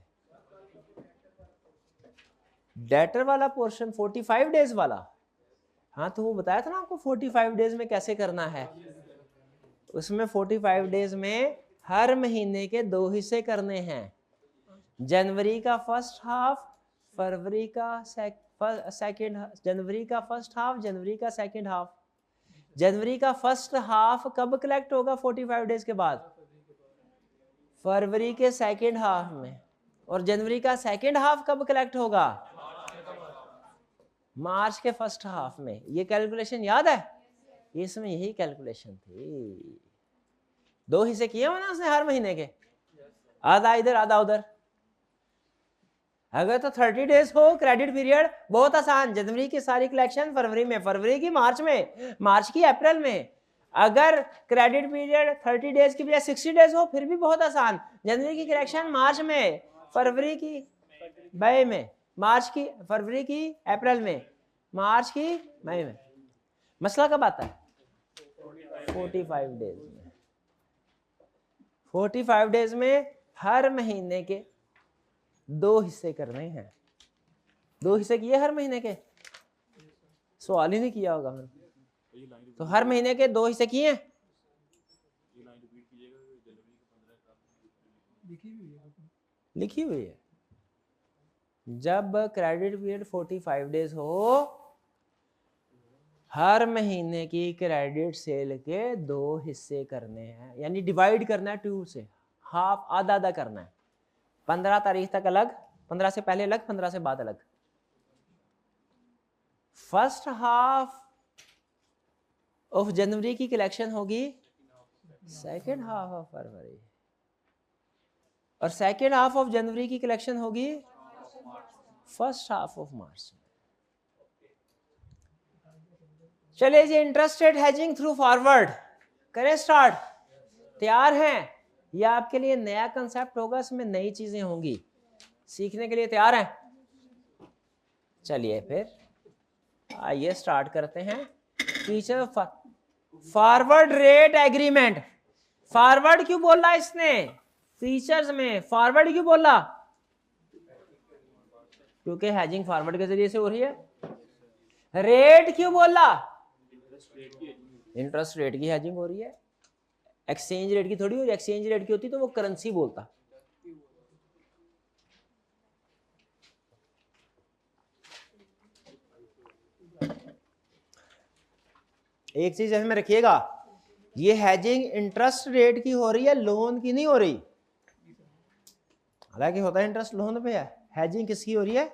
डेटर वाला पोर्शन 45 डेज वाला, हाँ तो वो बताया था ना आपको 45 डेज में कैसे करना है। उसमें 45 डेज में हर महीने के 2 हिस्से करने हैं, जनवरी का फर्स्ट हाफ, फरवरी का सेकेंड, जनवरी का फर्स्ट हाफ, जनवरी का सेकेंड हाफ। जनवरी का फर्स्ट हाफ कब कलेक्ट होगा 45 डेज के बाद? फरवरी के सेकेंड हाफ में। और जनवरी का सेकेंड हाफ कब कलेक्ट होगा? मार्च के फर्स्ट हाफ में। ये कैलकुलेशन याद है? इसमें यही कैलकुलेशन थी। 2 हिस्से किए हो ना उसने हर महीने के, आधा इधर आधा उधर। अगर तो 30 डेज हो क्रेडिट पीरियड, बहुत आसान। जनवरी की सारी कलेक्शन फरवरी में, फरवरी की मार्च में, मार्च की अप्रैल में। अगर क्रेडिट पीरियड 30 डेज की बजाय 60 डेज हो फिर भी बहुत आसान। जनवरी की कलेक्शन मार्च में, फरवरी की मई में, मार्च की फरवरी की अप्रैल में, मार्च की मई में। मसला कब आता है? 45 डेज में। 45 डेज में हर महीने के 2 हिस्से करने हैं। 2 हिस्से किए हर महीने के? सवाल ही नहीं किया होगा मैंने। तो हर महीने के 2 हिस्से किए हैं। लिखी हुई है। जब क्रेडिट पीरियड 45 डेज हो, हर महीने की क्रेडिट सेल के 2 हिस्से करने हैं, यानी डिवाइड करना है 2 से, हाफ आधा आधा करना है। 15 तारीख तक अलग, 15 से पहले अलग, 15 से बाद अलग। फर्स्ट हाफ ऑफ जनवरी की कलेक्शन होगी सेकेंड हाफ ऑफ फरवरी, और सेकेंड हाफ ऑफ जनवरी की कलेक्शन होगी फर्स्ट हाफ ऑफ मार्च। चलिए जी, interest rate hedging through forward करें स्टार्ट। तैयार हैं? यह आपके लिए नया कंसेप्ट होगा, इसमें नई चीजें होंगी, सीखने के लिए तैयार हैं? चलिए फिर आइए स्टार्ट करते हैं। Feature forward rate agreement. Forward क्यों बोला इसने? फीचर्स में फॉरवर्ड क्यों बोला? क्योंकि हेजिंग फॉरवर्ड के जरिए से हो रही है। रेट क्यों बोला? इंटरेस्ट रेट की हेजिंग हो रही है। एक्सचेंज रेट की थोड़ी हो रही। एक्सचेंज रेट की होती तो वो करेंसी बोलता। एक चीज में रखिएगा, ये हेजिंग इंटरेस्ट रेट की हो रही है, लोन की नहीं हो रही। हालांकि होता है इंटरेस्ट लोन पे है, हेजिंग किसकी हो रही है?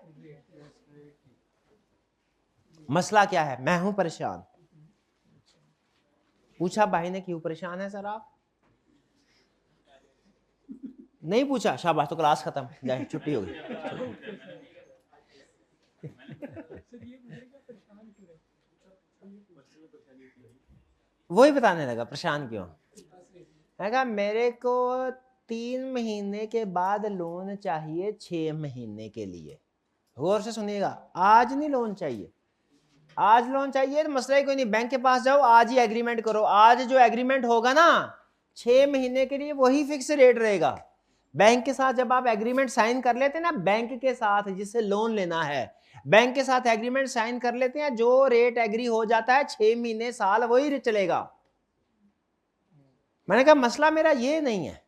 मसला क्या है? मैं हूं परेशान। पूछा भाई ने क्यों परेशान है सर आप? नहीं पूछा, शाबाश, तो क्लास खत्म, जाए छुट्टी होगी। वही बताने लगा परेशान क्यों। मैं कहा मेरे को 3 महीने के बाद लोन चाहिए 6 महीने के लिए। गौर से सुनिएगा, आज नहीं लोन चाहिए। आज लोन चाहिए तो मसला ही कोई नहीं, बैंक के पास जाओ, आज ही एग्रीमेंट करो। आज जो एग्रीमेंट होगा ना 6 महीने के लिए, वही फिक्स रेट रहेगा। बैंक के साथ जब आप एग्रीमेंट साइन कर लेते हैं ना, बैंक के साथ जिससे लोन लेना है, बैंक के साथ एग्रीमेंट साइन कर लेते हैं, जो रेट एग्री हो जाता है 6 महीने साल वही चलेगा। मैंने कहा मसला मेरा ये नहीं है,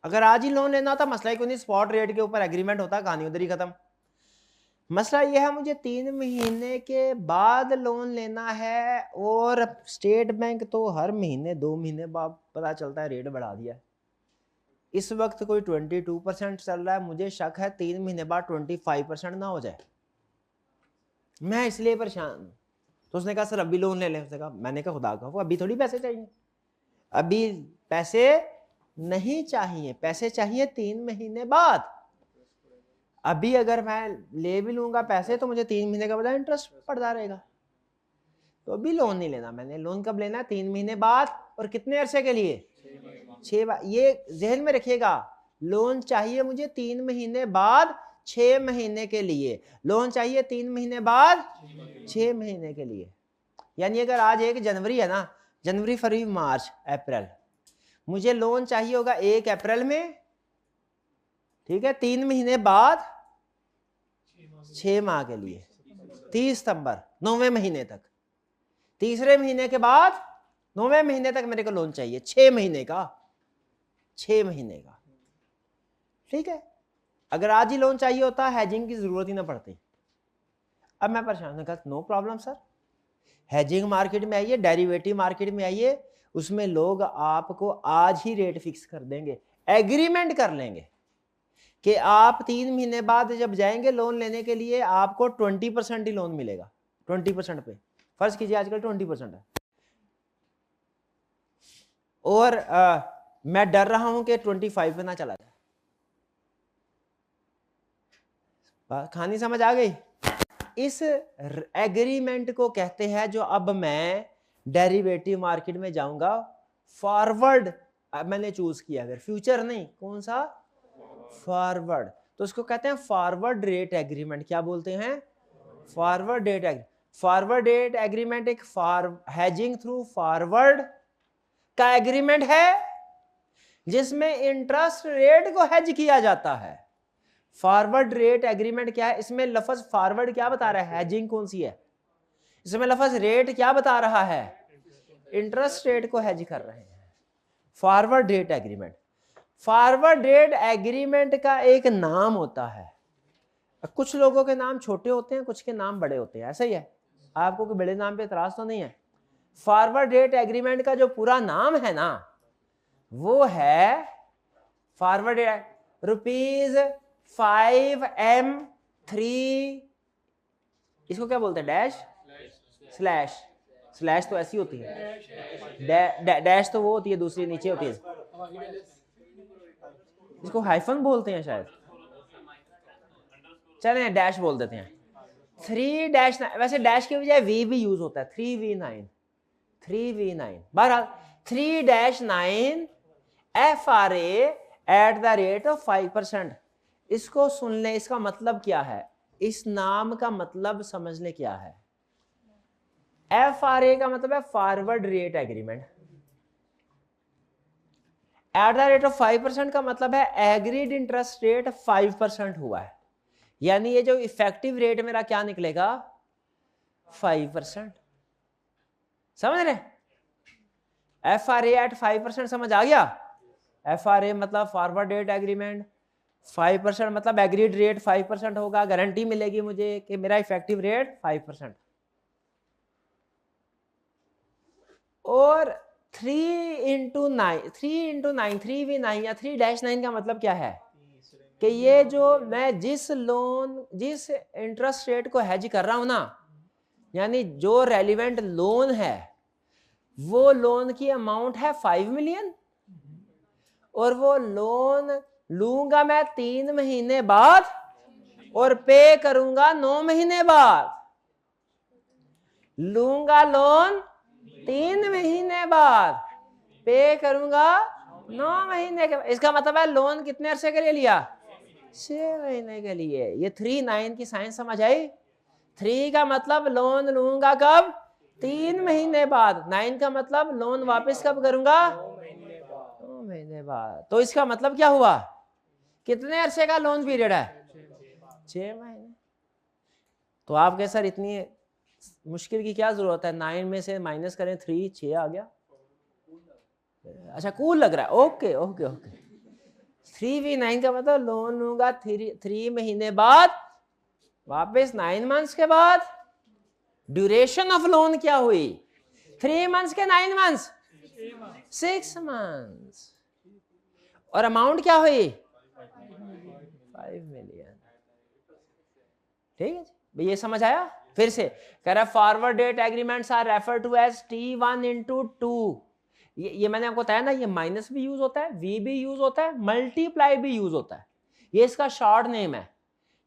अगर आज ही लोन लेना होता मसला ही कोई नहीं, स्पॉट रेट के ऊपर एग्रीमेंट होता, कहानी उधर ही खत्म। मसला यह है मुझे 3 महीने के बाद लोन लेना है, और स्टेट बैंक तो हर महीने 2 महीने बाद पता चलता है रेट बढ़ा दिया है। इस वक्त कोई 22% चल रहा है, मुझे शक है 3 महीने बाद 25% ना हो जाए। मैं इसलिए परेशान। तो उसने कहा सर अभी लोन ले लें। उसने कहा, मैंने कहा खुदा का, वो अभी थोड़ी पैसे चाहिए, अभी पैसे नहीं चाहिए, पैसे चाहिए 3 महीने बाद। अभी अगर मैं ले भी लूंगा पैसे तो मुझे 3 महीने का बड़ा इंटरेस्ट पड़ता रहेगा, तो अभी लोन नहीं लेना मैंने। लोन कब लेना? 3 महीने बाद। और कितने अरसे के लिए? 6 बार। ये जहन में रखिएगा, लोन चाहिए मुझे 3 महीने बाद 6 महीने के लिए। लोन चाहिए 3 महीने बाद 6 महीने के लिए। यानी अगर आज 1 जनवरी है ना, जनवरी फरवरी मार्च अप्रैल, मुझे लोन चाहिए होगा 1 अप्रैल में, ठीक है, 3 महीने बाद 6 माह के लिए, 30 सितंबर 9वें महीने तक। तीसरे महीने के बाद 9वें महीने तक मेरे को लोन चाहिए, 6 महीने का, 6 महीने का, ठीक है। अगर आज ही लोन चाहिए होता हेजिंग की जरूरत ही ना पड़ती। अब मैं परेशान हूं, कहा no problem sir, hedging market में आइए, डेरिवेटिव मार्केट में आइए, उसमें लोग आपको आज ही रेट फिक्स कर देंगे, एग्रीमेंट कर लेंगे कि आप 3 महीने बाद जब जाएंगे लोन लेने के लिए आपको 20% ही लोन मिलेगा, 20% पे, फर्ज कीजिए आजकल 20% है, और मैं डर रहा हूं कि 25 पे ना चला जाए। कहानी समझ आ गई? इस एग्रीमेंट को कहते हैं, जो अब मैं डेरिवेटिव मार्केट में जाऊंगा, फॉरवर्ड मैंने चूज किया, अगर फ्यूचर नहीं, कौन सा? फॉरवर्ड, तो उसको कहते हैं फॉरवर्ड रेट एग्रीमेंट। क्या बोलते हैं? Forward rate agreement. Forward rate agreement एक हेजिंग थ्रू फॉरवर्ड का एग्रीमेंट है जिसमें इंटरेस्ट रेट को हेज किया जाता है। फॉरवर्ड रेट एग्रीमेंट क्या है? इसमें लफ्ज फॉरवर्ड क्या बता रहा है? हेजिंग कौन सी है? इसमें लफ्ज रेट क्या बता रहा है? इंटरेस्ट रेट को हेज कर रहे हैं। Forward rate agreement, forward rate agreement का एक नाम होता है। कुछ लोगों के नाम छोटे होते हैं, कुछ के नाम बड़े होते हैं, ऐसा ही है। आपको कोई बड़े नाम पे इतराज तो नहीं है? फॉरवर्ड रेट एग्रीमेंट का जो पूरा नाम है ना, वो है फॉरवर्ड ₹5M3, इसको क्या बोलते हैं? डैश स्लैश, स्लैश तो ऐसी होती है, डैश तो वो होती है दूसरी नीचे होती है, इसको हाइफन बोलते हैं शायद, चलें डैश बोल देते हैं। 3-9, वैसे डैश के बजाय वी भी यूज होता है, 3v9, बहरहाल 3-9 FRA @ 5%। इसको सुन लें, इसका मतलब क्या है, इस नाम का मतलब समझ लें क्या है। FRA का मतलब है फॉरवर्ड रेट एग्रीमेंट, @ 5% का मतलब है एग्रीड इंटरेस्ट रेट 5% हुआ है, यानी ये जो इफेक्टिव रेट मेरा क्या निकलेगा? 5%। समझ रहे? FRA @ 5% समझ आ गया? FRA मतलब फॉरवर्ड रेट एग्रीमेंट, 5% मतलब एग्रीड रेट 5% होगा, गारंटी मिलेगी मुझे कि मेरा इफेक्टिव रेट 5%। और 3v9 या 3-9 का मतलब क्या है कि ये जो मैं जिस इंटरेस्ट रेट को हेज कर रहा हूं ना, यानी जो रेलिवेंट लोन है, वो लोन की अमाउंट है 5 मिलियन, और वो लोन लूंगा मैं 3 महीने बाद और पे करूंगा 9 महीने बाद। लूंगा लोन 3 महीने बाद, पे करूंगा 9 महीने के बाद। इसका मतलब है लोन कितने अरसे के लिए लिया? 6 महीने के लिए। ये 3-9 की साइंस समझ आई? 3 का मतलब लोन लूंगा कब? 3 महीने बाद। 9 का मतलब लोन वापस कब करूंगा? 9 महीने बाद। तो इसका मतलब क्या हुआ? कितने अरसे का लोन पीरियड है? 6 महीने। तो आप कहे सर इतनी मुश्किल की क्या जरूरत है, 9 में से माइनस करें 3, 6 आ गया। अच्छा कूल लग रहा है, ओके ओके ओके। 3v9 का मतलब लोन लूंगा 3 महीने बाद, वापस 9 मंथ्स के बाद। ड्यूरेशन ऑफ लोन क्या हुई? 3 मंथ्स के 9 मंथ्स, 6 मंथ्स। और अमाउंट क्या हुई? 5 मिलियन। ठीक है जी, ये समझ आया? फिर से कह रहा है forward date agreements are refer to as T1 × 2। ये मैंने आपको बताया ना, ये माइनस भी यूज होता है, वी भी यूज होता है, मल्टीप्लाई भी यूज होता है। ये इसका शॉर्ट नेम है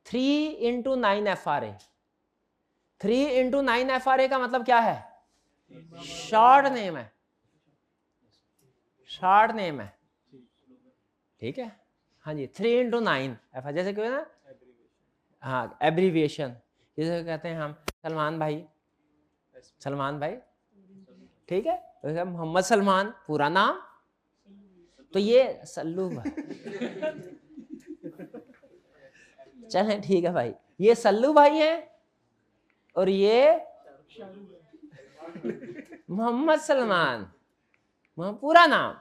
3 × 9 FRA। 3 × 9 FRA का मतलब क्या है? शॉर्ट नेम है, शॉर्ट नेम है। ठीक है, हाँ जी, 3 × 9 FRA, जैसे क्यों ना, हाँ एब्रीविएशन, जैसे कहते हैं हम सलमान भाई, सलमान भाई, ठीक है, तो मोहम्मद सलमान पूरा नाम, तो ये सल्लू भाई। चले ठीक है भाई, ये सल्लू भाई हैं और ये मोहम्मद सलमान, पूरा नाम,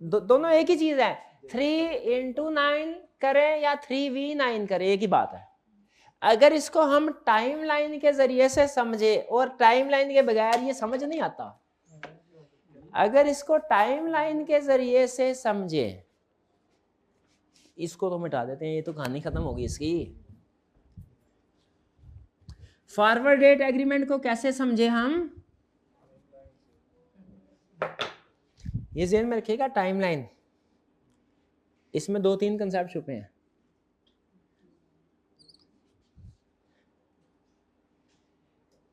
दोनों एक ही चीज है। 3 × 9 करें या 3v9 करें, एक ही बात है। अगर इसको हम टाइमलाइन के जरिए से समझे, और टाइमलाइन के बगैर ये समझ नहीं आता, अगर इसको टाइमलाइन के जरिए से समझे, इसको तो मिटा देते हैं, ये तो कहानी खत्म होगी इसकी। फॉरवर्ड डेट एग्रीमेंट को कैसे समझे हम, ये ज़हन में रखिएगा। टाइमलाइन, इसमें 2-3 कंसेप्ट छुपे हैं।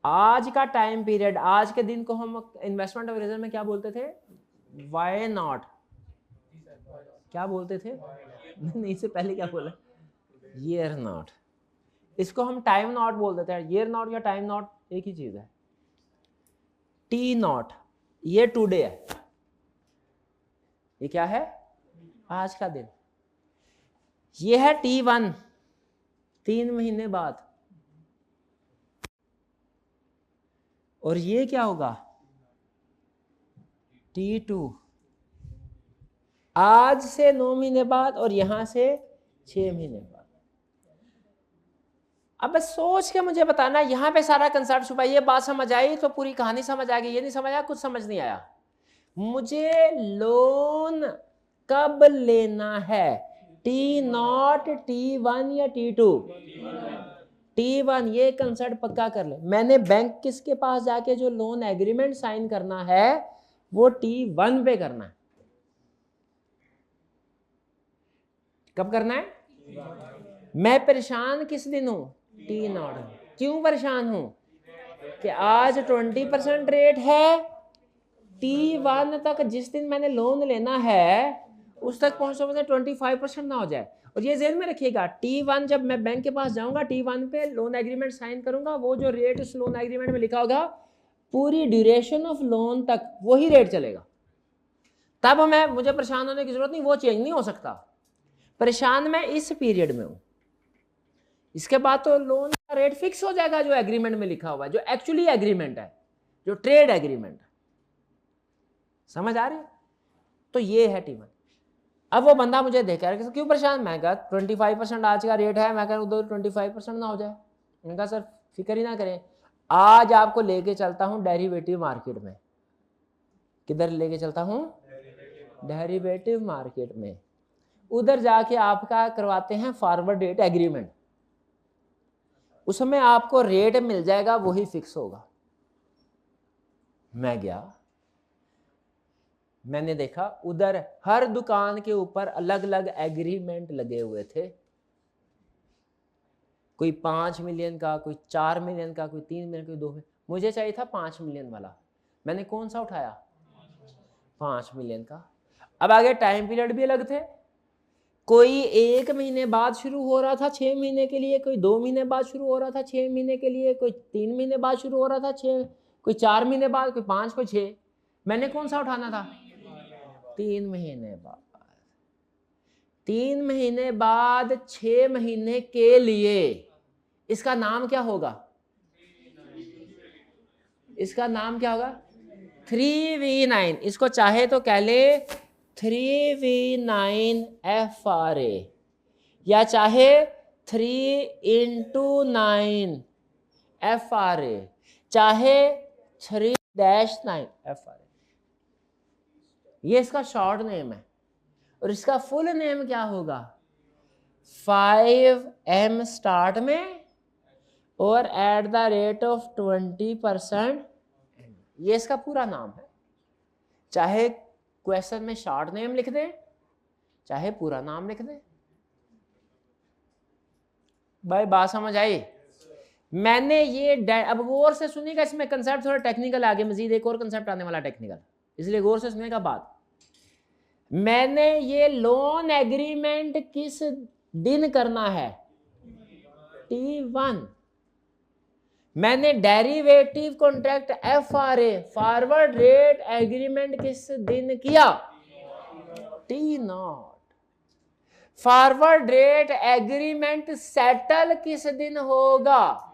आज का टाइम पीरियड, आज के दिन को हम इन्वेस्टमेंट अप्रेजल में क्या बोलते थे, वाई नॉट, क्या बोलते थे, नहीं इससे पहले क्या बोला, ईयर नॉट। इसको हम टाइम नॉट बोल देते हैं। ईयर नॉट या टाइम नॉट एक ही चीज है। टी नॉट, ये टुडे है, ये क्या है, आज का दिन। ये है T1, 3 महीने बाद, और ये क्या होगा, T2, आज से 9 महीने बाद, और यहां से 6 महीने बाद। अब बस सोच के मुझे बताना, यहां पे सारा कंसेप्ट छुपा, ये बात समझ आई तो पूरी कहानी समझ आ गई, ये नहीं समझ आया, कुछ समझ नहीं आया। मुझे लोन कब लेना है, T0, T1 या T2, T1, ये कंसेप्ट पक्का कर ले। मैंने बैंक किसके पास जाके जो लोन एग्रीमेंट साइन करना है वो T1 पे करना है। कब करना है, मैं परेशान किस दिन हूं, T0। क्यों परेशान हूं, कि आज 20% रेट है, T1 तक जिस दिन मैंने लोन लेना है उस तक पहुंचने 25% ना हो जाए। और ये ज़हन में रखिएगा, T1 जब मैं बैंक के पास जाऊंगा, T1 पे लोन एग्रीमेंट साइन करूंगा, वो जो रेट उस लोन एग्रीमेंट में लिखा होगा पूरी ड्यूरेशन ऑफ लोन तक वही रेट चलेगा। तब मुझे परेशान होने की जरूरत नहीं, वो चेंज नहीं हो सकता। परेशान मैं इस पीरियड में हूं, इसके बाद तो लोन का रेट फिक्स हो जाएगा जो एग्रीमेंट में लिखा हुआ है, जो एक्चुअली एग्रीमेंट है, जो ट्रेड एग्रीमेंट है। समझ आ रही है? तो ये है T1। अब वो बंदा मुझे देख रहा है, क्यों परेशान, मैं कहा 25% आज का रेट है, मैं कह उधर 25% ना हो जाए। मैंने कहा सर फिक्र ही ना करें, आज आपको लेके चलता हूं डेरिवेटिव मार्केट में। किधर लेके चलता हूं, डेरिवेटिव मार्केट में। उधर जाके आपका करवाते हैं फॉरवर्ड डेट एग्रीमेंट, उसमें आपको रेट मिल जाएगा, वही फिक्स होगा। मैं गया, मैंने देखा उधर हर दुकान के ऊपर अलग अलग एग्रीमेंट लगे हुए थे, कोई 5 मिलियन का, कोई 4 मिलियन का, कोई 3 मिलियन, कोई 2 मिलियन। मुझे चाहिए था 5 मिलियन वाला, मैंने कौन सा उठाया, 5 मिलियन का। अब आगे टाइम पीरियड भी अलग थे, कोई 1 महीने बाद शुरू हो रहा था 6 महीने के लिए, कोई 2 महीने बाद शुरू हो रहा था 6 महीने के लिए, कोई 3 महीने बाद शुरू हो रहा था 6, कोई 4 महीने बाद, कोई 5, कोई 6। मैंने कौन सा उठाना था, 3 महीने बाद। 3 महीने बाद 6 महीने के लिए, इसका नाम क्या होगा, इसका नाम क्या होगा, 3V9। इसको चाहे तो कह ले 3V9 FRA, या चाहे 3x9 FRA, चाहे 3-9 FRA। ये इसका शॉर्ट नेम है, और इसका फुल नेम क्या होगा, 5M स्टार्ट में और एट द रेट ऑफ 20%। ये इसका पूरा नाम है। चाहे क्वेश्चन में शॉर्ट नेम लिख दे, चाहे पूरा नाम लिख दे। भाई बात समझ आई? मैंने ये अब गौर से सुनिएगा, इसमें कंसेप्ट थोड़ा टेक्निकल आगे मजीद एक और कंसेप्ट आने वाला टेक्निकल, इसलिए गौर से सुनिएगा बात। मैंने ये लोन एग्रीमेंट किस दिन करना है, T1। मैंने derivative contract FRA forward rate agreement किस दिन किया, T0। Forward rate agreement settle किस दिन होगा,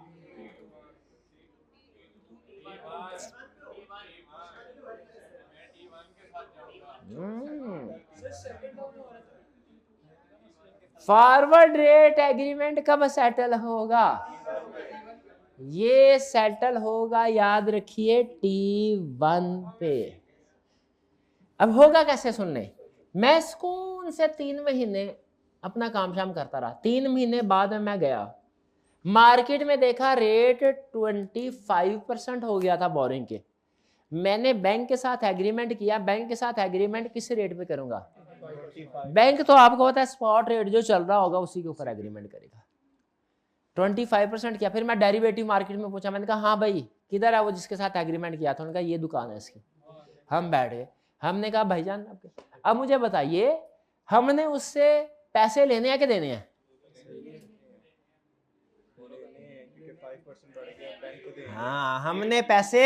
फॉरवर्ड रेट एग्रीमेंट कब सेटल होगा? ये सेटल होगा, याद रखिए, T1 पे। अब होगा कैसे सुनने, मैं सुकून से 3 महीने अपना काम शाम करता रहा। 3 महीने बाद में मैं गया मार्केट में, देखा रेट 25% हो गया था बोरिंग के। मैंने बैंक के साथ एग्रीमेंट किया। बैंक के साथ एग्रीमेंट किस रेट पे करूंगा? बैंक तो आपको पता है स्पॉट रेट जो चल रहा होगा उसी के ऊपर एग्रीमेंट करेगा। 25% किया। फिर मैं डेरिवेटिव मार्केट में पूछा, मैंने कहा हाँ भाई किधर है वो जिसके साथ एग्रीमेंट किया था? उन्होंने कहा ये दुकान है इसकी। हम बैठ गए, हमने कहा भाईजान अब मुझे बताइए, हमने उससे पैसे लेने हैं कि देने हैं? हाँ, हमने पैसे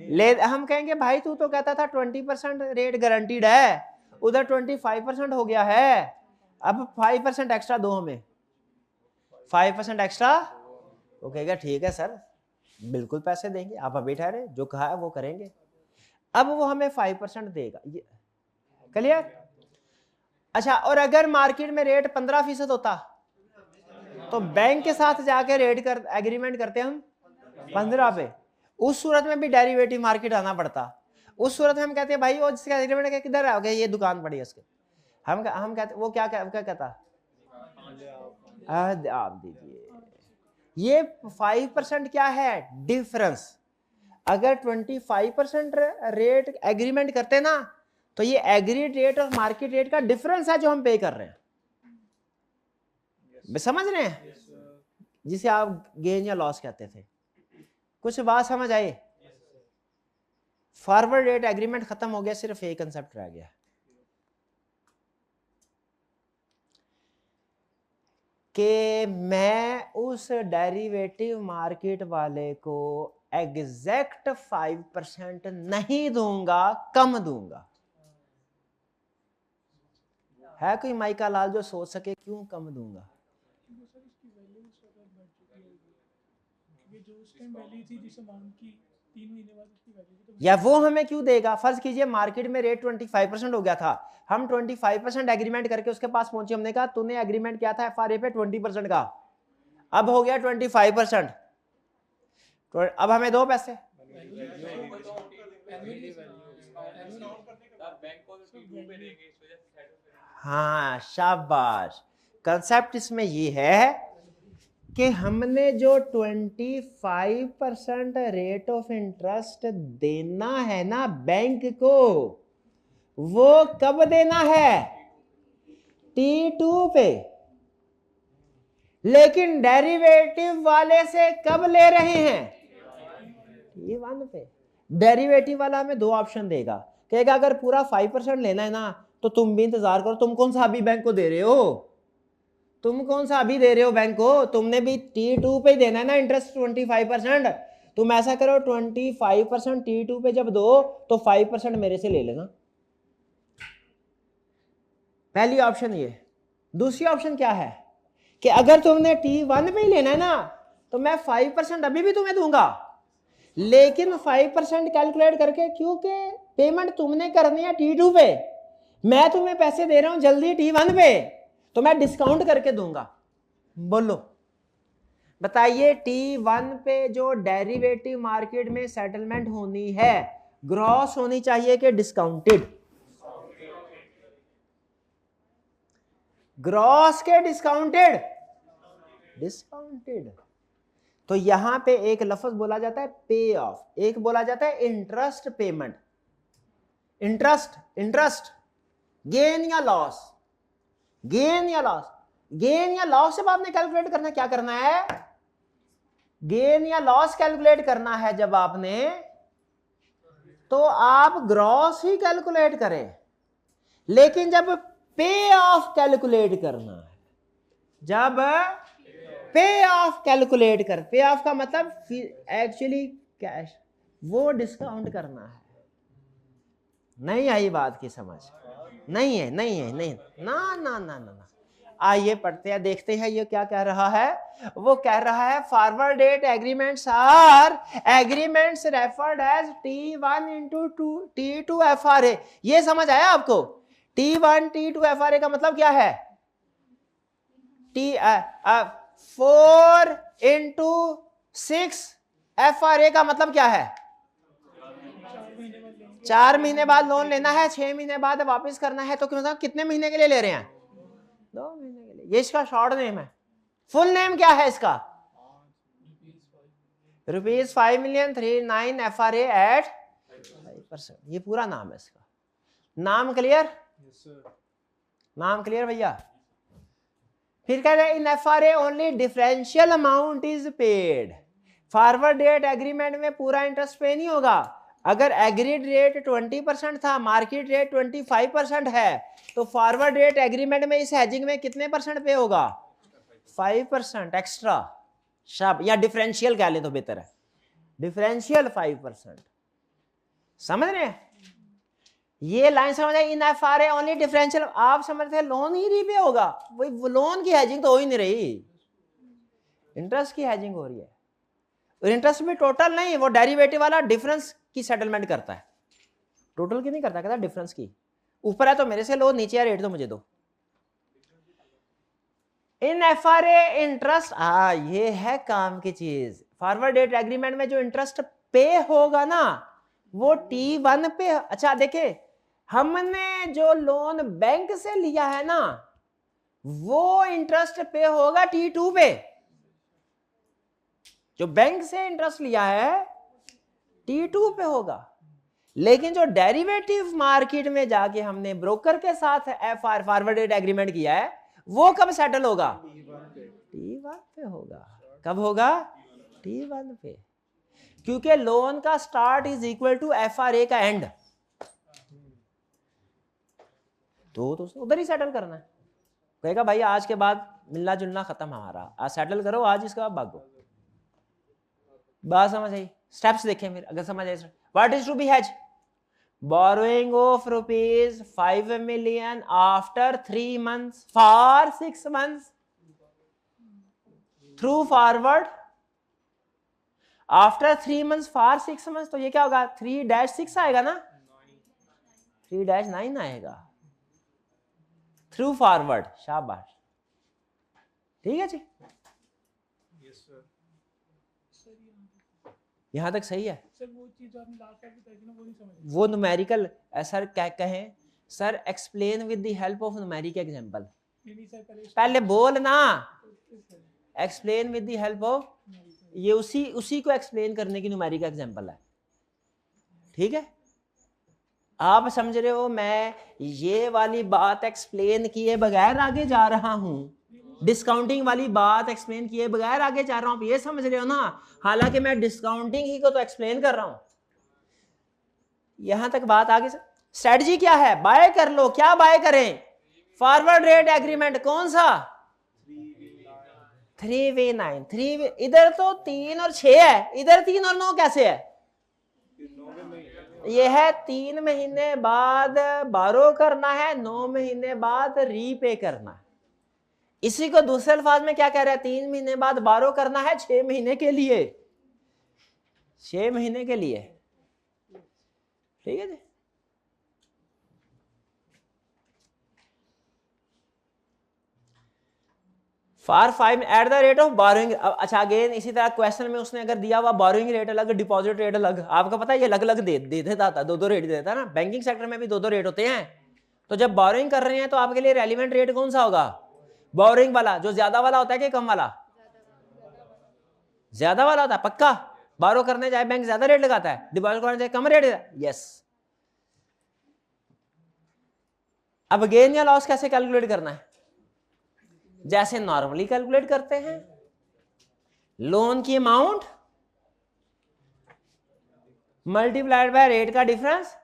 ले। हम कहेंगे भाई तू तो कहता था 20% रेट गारंटीड है, उधर 25% हो गया है, अब 5% एक्स्ट्रा दो हमें, 5% एक्स्ट्रा। वो कहेगा ठीक है सर बिल्कुल पैसे देंगे, आप अभी ठहरे, जो कहा है वो करेंगे। अब वो हमें 5% देगा, ये क्लियर? अच्छा, और अगर मार्केट में रेट 15% होता तो बैंक के साथ जाके रेट कर एग्रीमेंट करते हम 15 पे। उस सूरत में भी डेरिवेटिव मार्केट आना पड़ता। उस सूरत में हम कहते हैं भाई वो जिसका एग्रीमेंट है किधर है? ये दुकान पड़ी है उसके। हम कहते वो क्या कहता, आप दीजिए। ये 5% क्या है? डिफरेंस। अगर 25% रेट एग्रीमेंट करते ना तो ये एग्रीड रेट और मार्केट रेट का डिफरेंस है जो हम पे कर रहे हैं। समझ रहे हैं? जिसे आप गेन या लॉस कहते थे। कुछ बात समझ आई? फॉरवर्ड रेट एग्रीमेंट खत्म हो गया, सिर्फ एक कंसेप्ट रह गया कि मैं उस डेरिवेटिव मार्केट वाले को एग्जैक्ट 5% नहीं दूंगा, कम दूंगा। है कोई माइका लाल जो सोच सके क्यों कम दूंगा? या वो हमें क्यों देगा? फर्ज कीजिए मार्केट में रेट 25% हो गया था, हम 25% एग्रीमेंट करके उसके पास पहुंचे, हमने कहा तूने एग्रीमेंट किया था FRA पे 20% का, अब हो गया 25%, तो अब हमें दो पैसे। हाँ शाबाश। कंसेप्ट इसमें ये है कि हमने जो 25% रेट ऑफ इंटरेस्ट देना है ना बैंक को, वो कब देना है? T2 पे। लेकिन डेरिवेटिव वाले से कब ले रहे हैं? T1 पे। डेरिवेटिव वाला हमें दो ऑप्शन देगा, कहेगा अगर पूरा 5% लेना है ना तो तुम भी इंतजार करो। तुम कौन सा अभी बैंक को दे रहे हो? तुम कौन सा अभी दे रहे हो बैंक को? तुमने भी T2 पे देना है ना इंटरेस्ट 25%। तुम ऐसा करो 25% T2 पे जब दो तो 5% मेरे से ले लेना। पहली ऑप्शन ये। दूसरी ऑप्शन क्या है कि अगर तुमने T1 पे ही लेना है ना तो मैं 5% अभी भी तुम्हें दूंगा, लेकिन 5% कैलकुलेट करके, क्योंकि पेमेंट तुमने करनी है T2 पे, मैं तुम्हें पैसे दे रहा हूं जल्दी T1 पे, तो मैं डिस्काउंट करके दूंगा। बोलो बताइए, T1 पे जो डेरिवेटिव मार्केट में सेटलमेंट होनी है ग्रॉस होनी चाहिए कि डिस्काउंटेड? ग्रॉस के डिस्काउंटेड? डिस्काउंटेड। तो यहां पे एक लफ्ज बोला जाता है पे ऑफ, एक बोला जाता है इंटरेस्ट पेमेंट। इंटरेस्ट गेन या लॉस? गेन या लॉस? गेन या लॉस जब आपने कैलकुलेट करना, क्या करना है? गेन या लॉस कैलकुलेट करना है जब आपने, तो आप ग्रॉस ही कैलकुलेट करें। लेकिन जब पे ऑफ कैलकुलेट करना है, जब पे ऑफ कैलकुलेट कर, पे ऑफ का मतलब एक्चुअली कैश, वो डिस्काउंट करना है। नहीं आई बात की समझ? नहीं है ना ना ना ना। आइए पढ़ते हैं, देखते हैं ये क्या कह रहा है। वो कह रहा है forward date agreements are agreements referred as T1 into T2 FRA। ये समझ आया आपको? T1 T2 FRA का मतलब क्या है? 4 into 6 FRA का मतलब क्या है? 4 महीने बाद लोन लेना है, 6 महीने बाद वापस करना है, तो मतलब कितने महीने के लिए ले रहे हैं? 2 महीने के लिए। ये इसका शॉर्ट नेम है। फुल नेम क्या है इसका? ₹5,000,039 FRA एट 5%। ये पूरा नाम है इसका। नाम क्लियर? नाम क्लियर भैया? फिर कह रहे in FRA only differential amount is paid. Forward date agreement में पूरा इंटरेस्ट पे नहीं होगा। अगर एग्रीड रेट 20% था, मार्केट रेट 25% है, तो फॉरवर्ड रेट एग्रीमेंट में इस हेजिंग में कितने परसेंट पे होगा? 5% एक्स्ट्रा। शाब या डिफरेंशियल कह ले तो बेहतर है, डिफरेंशियल 5%। समझ रहे हैं? ये लाइन समझ आए? इन FRA ओनली डिफरेंशियल। आप समझते हैं लोन ही रीपे होगा, वही लोन की हेजिंग तो हो ही नहीं रही, इंटरेस्ट की हेजिंग हो रही है। और इंटरेस्ट भी टोटल नहीं, वो डेरिवेटिव वाला डिफरेंस की सेटलमेंट करता है, टोटल की नहीं करता, कहता डिफरेंस की। ऊपर है तो मेरे से लो, नीचे है रेट तो मुझे दो। इन FRA इंटरेस्ट, ये है काम की चीज। फॉरवर्ड डेट एग्रीमेंट में जो इंटरेस्ट पे होगा ना, वो T1 पे। अच्छा देखे, हमने जो लोन बैंक से लिया है ना, वो इंटरेस्ट पे होगा T2 पे। जो बैंक से इंटरेस्ट लिया है T2 पे होगा। लेकिन जो डेरिवेटिव मार्केट में जाके हमने ब्रोकर के साथ फॉरवर्ड डेट एग्रीमेंट किया है, वो कब सेटल होगा? T1 पे होगा। कब होगा? T1 पे। क्योंकि लोन का start is equal to FRA का एंड, तो उधर ही सेटल करना है। कहेगा भाई आज के बाद मिलना जुलना खत्म हमारा, आज सेटल करो, आज इसके बाद भागो। बात समझ आई? स्टेप्स देखें फिर अगर समझ आए। What is to be hedge? Borrowing of ₹5 million after 3 months for 6 months through forward. After 3 months for 6 months, तो ये क्या होगा? 3-6 आएगा ना, 3-9 आएगा थ्रू फॉरवर्ड। शाबाश, ठीक है जी। यहां तक सही है? सर वो चीज आपने लास्ट टाइम बताई थी ना, वो नहीं समझ। वो न्यूमेरिकल सर क्या कहें? Sir explain with the help of numeric example. पहले बोल ना, explain with the help of, ये उसी को एक्सप्लेन करने की न्यूमेरिक एग्जांपल है, ठीक है? आप समझ रहे हो? मैं ये वाली बात एक्सप्लेन किए बगैर आगे जा रहा हूं, डिस्काउंटिंग वाली बात एक्सप्लेन किए बगैर आगे जा रहा हूं, आप ये समझ रहे हो ना? हालांकि मैं डिस्काउंटिंग ही को तो एक्सप्लेन कर रहा हूं। यहां तक बात आगे। स्ट्रेटजी क्या है? बाय कर लो। क्या बाय करें? Forward rate agreement. कौन सा? 3V9। 3V, इधर तो 3 और 6 है, इधर 3 और 9 कैसे है? ये है 3 महीने बाद बारो करना है, 9 महीने बाद रीपे करना है। इसी को दूसरे अल्फाज में क्या कह रहा है? 3 महीने बाद बारो करना है 6 महीने के लिए, 6 महीने के लिए, ठीक है जी। For 5 at the rate of borrowing. अच्छा अगेन इसी तरह क्वेश्चन में उसने अगर दिया हुआ बोरोइंग रेट अलग, डिपॉजिट रेट अलग, आपको पता है ये अलग अलग दे देता था, 2-2 रेट देता ना। बैंकिंग सेक्टर में भी 2-2 रेट होते हैं। तो जब बोरोइंग कर रहे हैं तो आपके लिए रेलिवेंट रेट कौन सा होगा? बोरोइंग वाला, जो ज्यादा वाला होता है कि कम वाला? ज्यादा वाला होता है पक्का। बारो करने जाए बैंक ज्यादा रेट लगाता है, डिपॉजिट करने जाए कम रेट। यस। अब गेन या लॉस कैसे कैलकुलेट करना है? जैसे नॉर्मली कैलकुलेट करते हैं, लोन की अमाउंट मल्टीप्लाइड बाय रेट का difference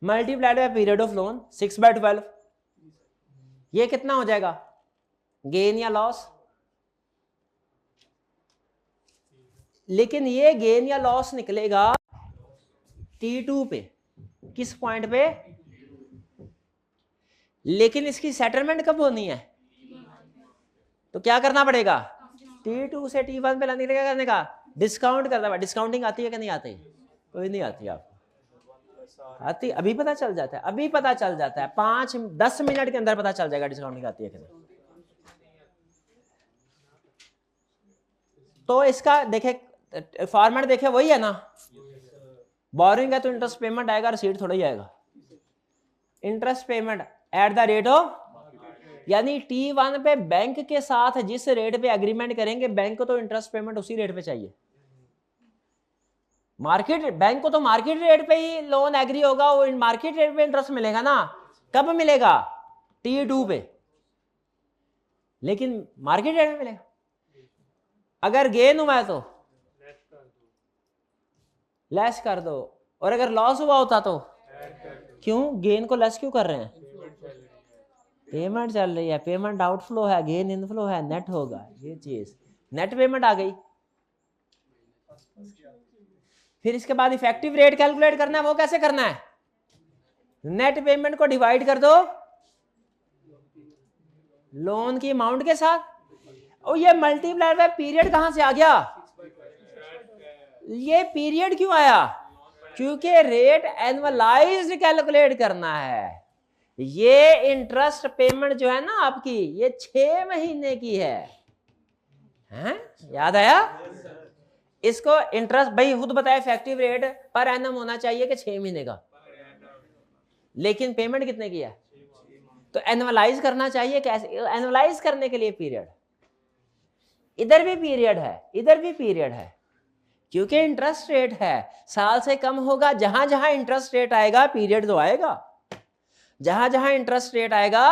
multiplied by period of loan 6/12। ये कितना हो जाएगा? गेन या लॉस। लेकिन ये गेन या लॉस निकलेगा T2 पे। किस पॉइंट पे? लेकिन इसकी सेटलमेंट कब होनी है? तो क्या करना पड़ेगा? T2 से T1 पे लाने करने का डिस्काउंट करना पड़ेगा। डिस्काउंटिंग आती है कि नहीं आती? कोई नहीं आती आपको। आती अभी पता चल जाता है, अभी पता चल जाता है, 5-10 मिनट के अंदर पता चल जाएगा डिस्काउंटिंग आती है कि नहीं। तो इसका देखे फॉर्मेट देखे वही है ना, बोरिंग है तो इंटरेस्ट पेमेंट आएगा, रिसीट थोड़ा ही आएगा। Interest payment eight the rate of, यानी T1 पे बैंक के साथ जिस रेट पे एग्रीमेंट करेंगे बैंक को तो इंटरेस्ट पेमेंट उसी रेट पे चाहिए। मार्केट बैंक को तो मार्केट रेट पे ही लोन एग्री होगा, वो मार्केट रेट पे इंटरेस्ट मिलेगा ना। कब मिलेगा? T2 पे, लेकिन मार्केट रेट में मिलेगा। अगर गेन हुआ है तो लेस कर दो, और अगर लॉस हुआ होता तो क्यों गेन को लेस क्यों कर रहे हैं? पेमेंट चल रही है, पेमेंट आउटफ्लो है, गेन इनफ्लो है, नेट होगा। ये चीज नेट पेमेंट आ गई। फिर इसके बाद इफेक्टिव रेट कैलकुलेट करना है। वो कैसे करना है? नेट पेमेंट को डिवाइड कर दो लोन की अमाउंट के साथ। और ये मल्टीप्लायर बाय पीरियड कहां से आ गया? ये पीरियड क्यों आया? क्योंकि रेट एनुअलाइज्ड कैलकुलेट करना है। ये इंटरेस्ट पेमेंट जो है ना आपकी, ये 6 महीने की है, हैं? याद आया? इसको इंटरेस्ट भाई खुद बताया, इफेक्टिव रेट पर एनम होना चाहिए कि 6 महीने का, लेकिन पेमेंट कितने की है? तो एनुअलाइज करना चाहिए। कैसे एनुअलाइज करने के लिए? पीरियड, इधर भी पीरियड है, इधर भी पीरियड है, क्योंकि इंटरेस्ट रेट है, साल से कम होगा। जहां जहां इंटरेस्ट रेट आएगा पीरियड तो आएगा, जहां जहां इंटरेस्ट रेट आएगा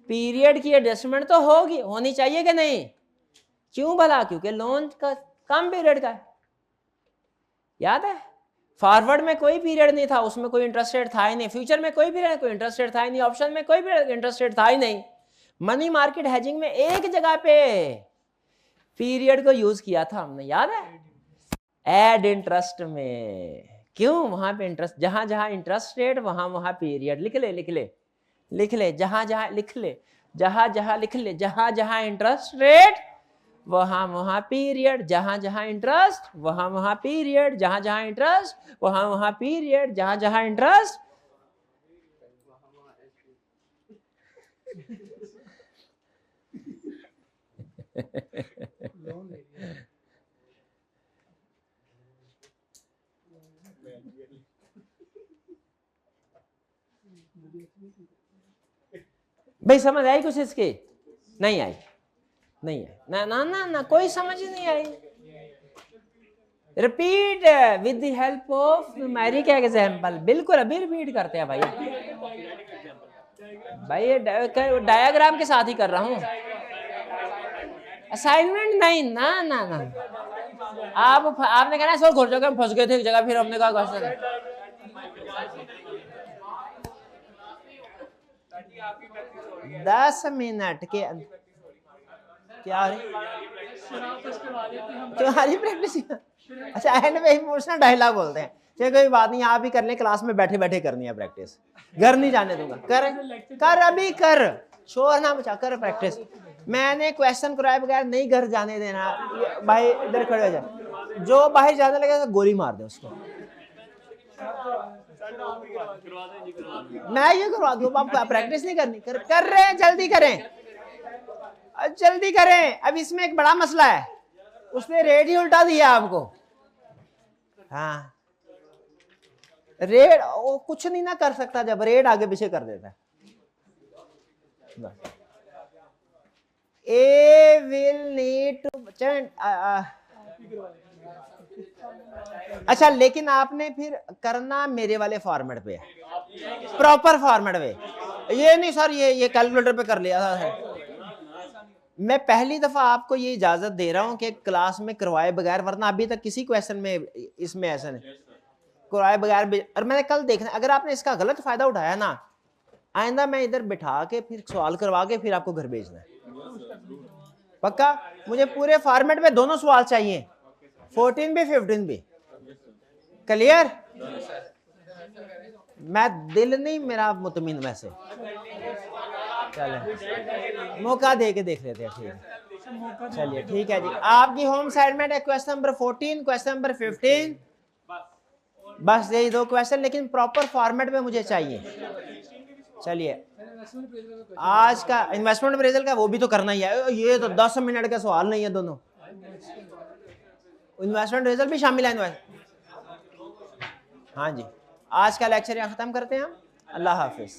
पीरियड की एडजस्टमेंट तो होगी, होनी चाहिए कि नहीं? क्यों भला? क्योंकि लोन का कम पीरियड का है। याद है फॉरवर्ड में कोई पीरियड नहीं था, उसमें कोई इंटरेस्ट रेट था ही नहीं। फ्यूचर में कोई पीरियड, कोई इंटरेस्ट रेट था ही नहीं। ऑप्शन में कोई इंटरेस्ट रेट था ही नहीं। मनी मार्केट हेजिंग में एक जगह पे पीरियड को यूज किया था हमने, याद है? एड इंटरेस्ट में। क्यों? वहां पे इंटरेस्ट, जहां जहां इंटरेस्ट रेट वहां वहां पीरियड। लिख ले लिख ले लिख ले, जहां जहां लिख ले, जहां जहां लिख ले, जहां जहां इंटरेस्ट रेट वहां वहां पीरियड, जहां जहां इंटरेस्ट वहां वहां पीरियड, जहां जहां इंटरेस्ट वहां वहां पीरियड, जहां जहां इंटरेस्ट। भाई समझ आई कुछ इसकी? नहीं आई, नहीं आई ना ना ना ना, कोई समझ नहीं आई। Repeat with the help of numeric example. बिल्कुल अभी रिपीट करते हैं भाई। भाई ये डायग्राम के साथ ही कर रहा हूं, असाइनमेंट नहीं। ना ना ना, आपने कहना सर घुस जगह फंस गए थे एक जगह, फिर हमने कहा 10 मिनट के क्या तुम्हारी प्रैक्टिस? अच्छा एंड में इमोशनल डायलॉग बोलते हैं। चलिए कोई बात नहीं, आप ही कर लें, क्लास में बैठे बैठे करनी है प्रैक्टिस, घर नहीं जाने दूंगा। कर अभी कर, शोर ना बचा, कर प्रैक्टिस। मैंने क्वेश्चन कराए बगैर नहीं घर जाने देना। भाई इधर खड़े हो जाए, जो बाहर जाने लगेगा गोली मार दे उसको। मैं ये करवा दूं, आप प्रैक्टिस नहीं करनी? कर रहे हैं, जल्दी करें, जल्दी करें। अब इसमें एक बड़ा मसला है, उसने रेट ही उल्टा दिया आपको। हाँ रेट वो कुछ नहीं ना कर सकता जब रेट आगे पीछे कर देता है। ए विल नीड टू अच्छा, लेकिन आपने फिर करना मेरे वाले फॉर्मेट पे, प्रॉपर फॉर्मेट पे। ये नहीं सर ये कैलकुलेटर पे कर लिया था। मैं पहली दफा आपको ये इजाजत दे रहा हूं कि क्लास में करवाए बगैर, वरना अभी तक किसी क्वेश्चन में इसमें ऐसा नहीं करवाए बगैर। और मैंने कल देखना, अगर आपने इसका गलत फायदा उठाया ना, आइंदा मैं इधर बिठा के फिर सवाल करवा के फिर आपको घर भेजना है। पक्का? मुझे पूरे फॉर्मेट में दोनों सवाल चाहिए, 14 भी 15 भी। क्लियर? मैं दिल नहीं मेरा मुतमिन वैसे। चले मौका दे के देख लेते हैं। ठीक है चलिए, ठीक है जी। आपकी होम असाइनमेंट है क्वेश्चन नंबर 14, क्वेश्चन नंबर 15। बस यही 2 क्वेश्चन, लेकिन प्रॉपर फॉर्मेट में मुझे चाहिए। चलिए आज का इन्वेस्टमेंट अप्रेजल का वो भी तो करना ही है, ये तो 10 मिनट का सवाल नहीं है दोनों। इन्वेस्टमेंट अप्रेजल भी शामिल है। हाँ जी, आज का लेक्चर यहाँ ख़त्म करते हैं हम। अल्लाह हाफिज़।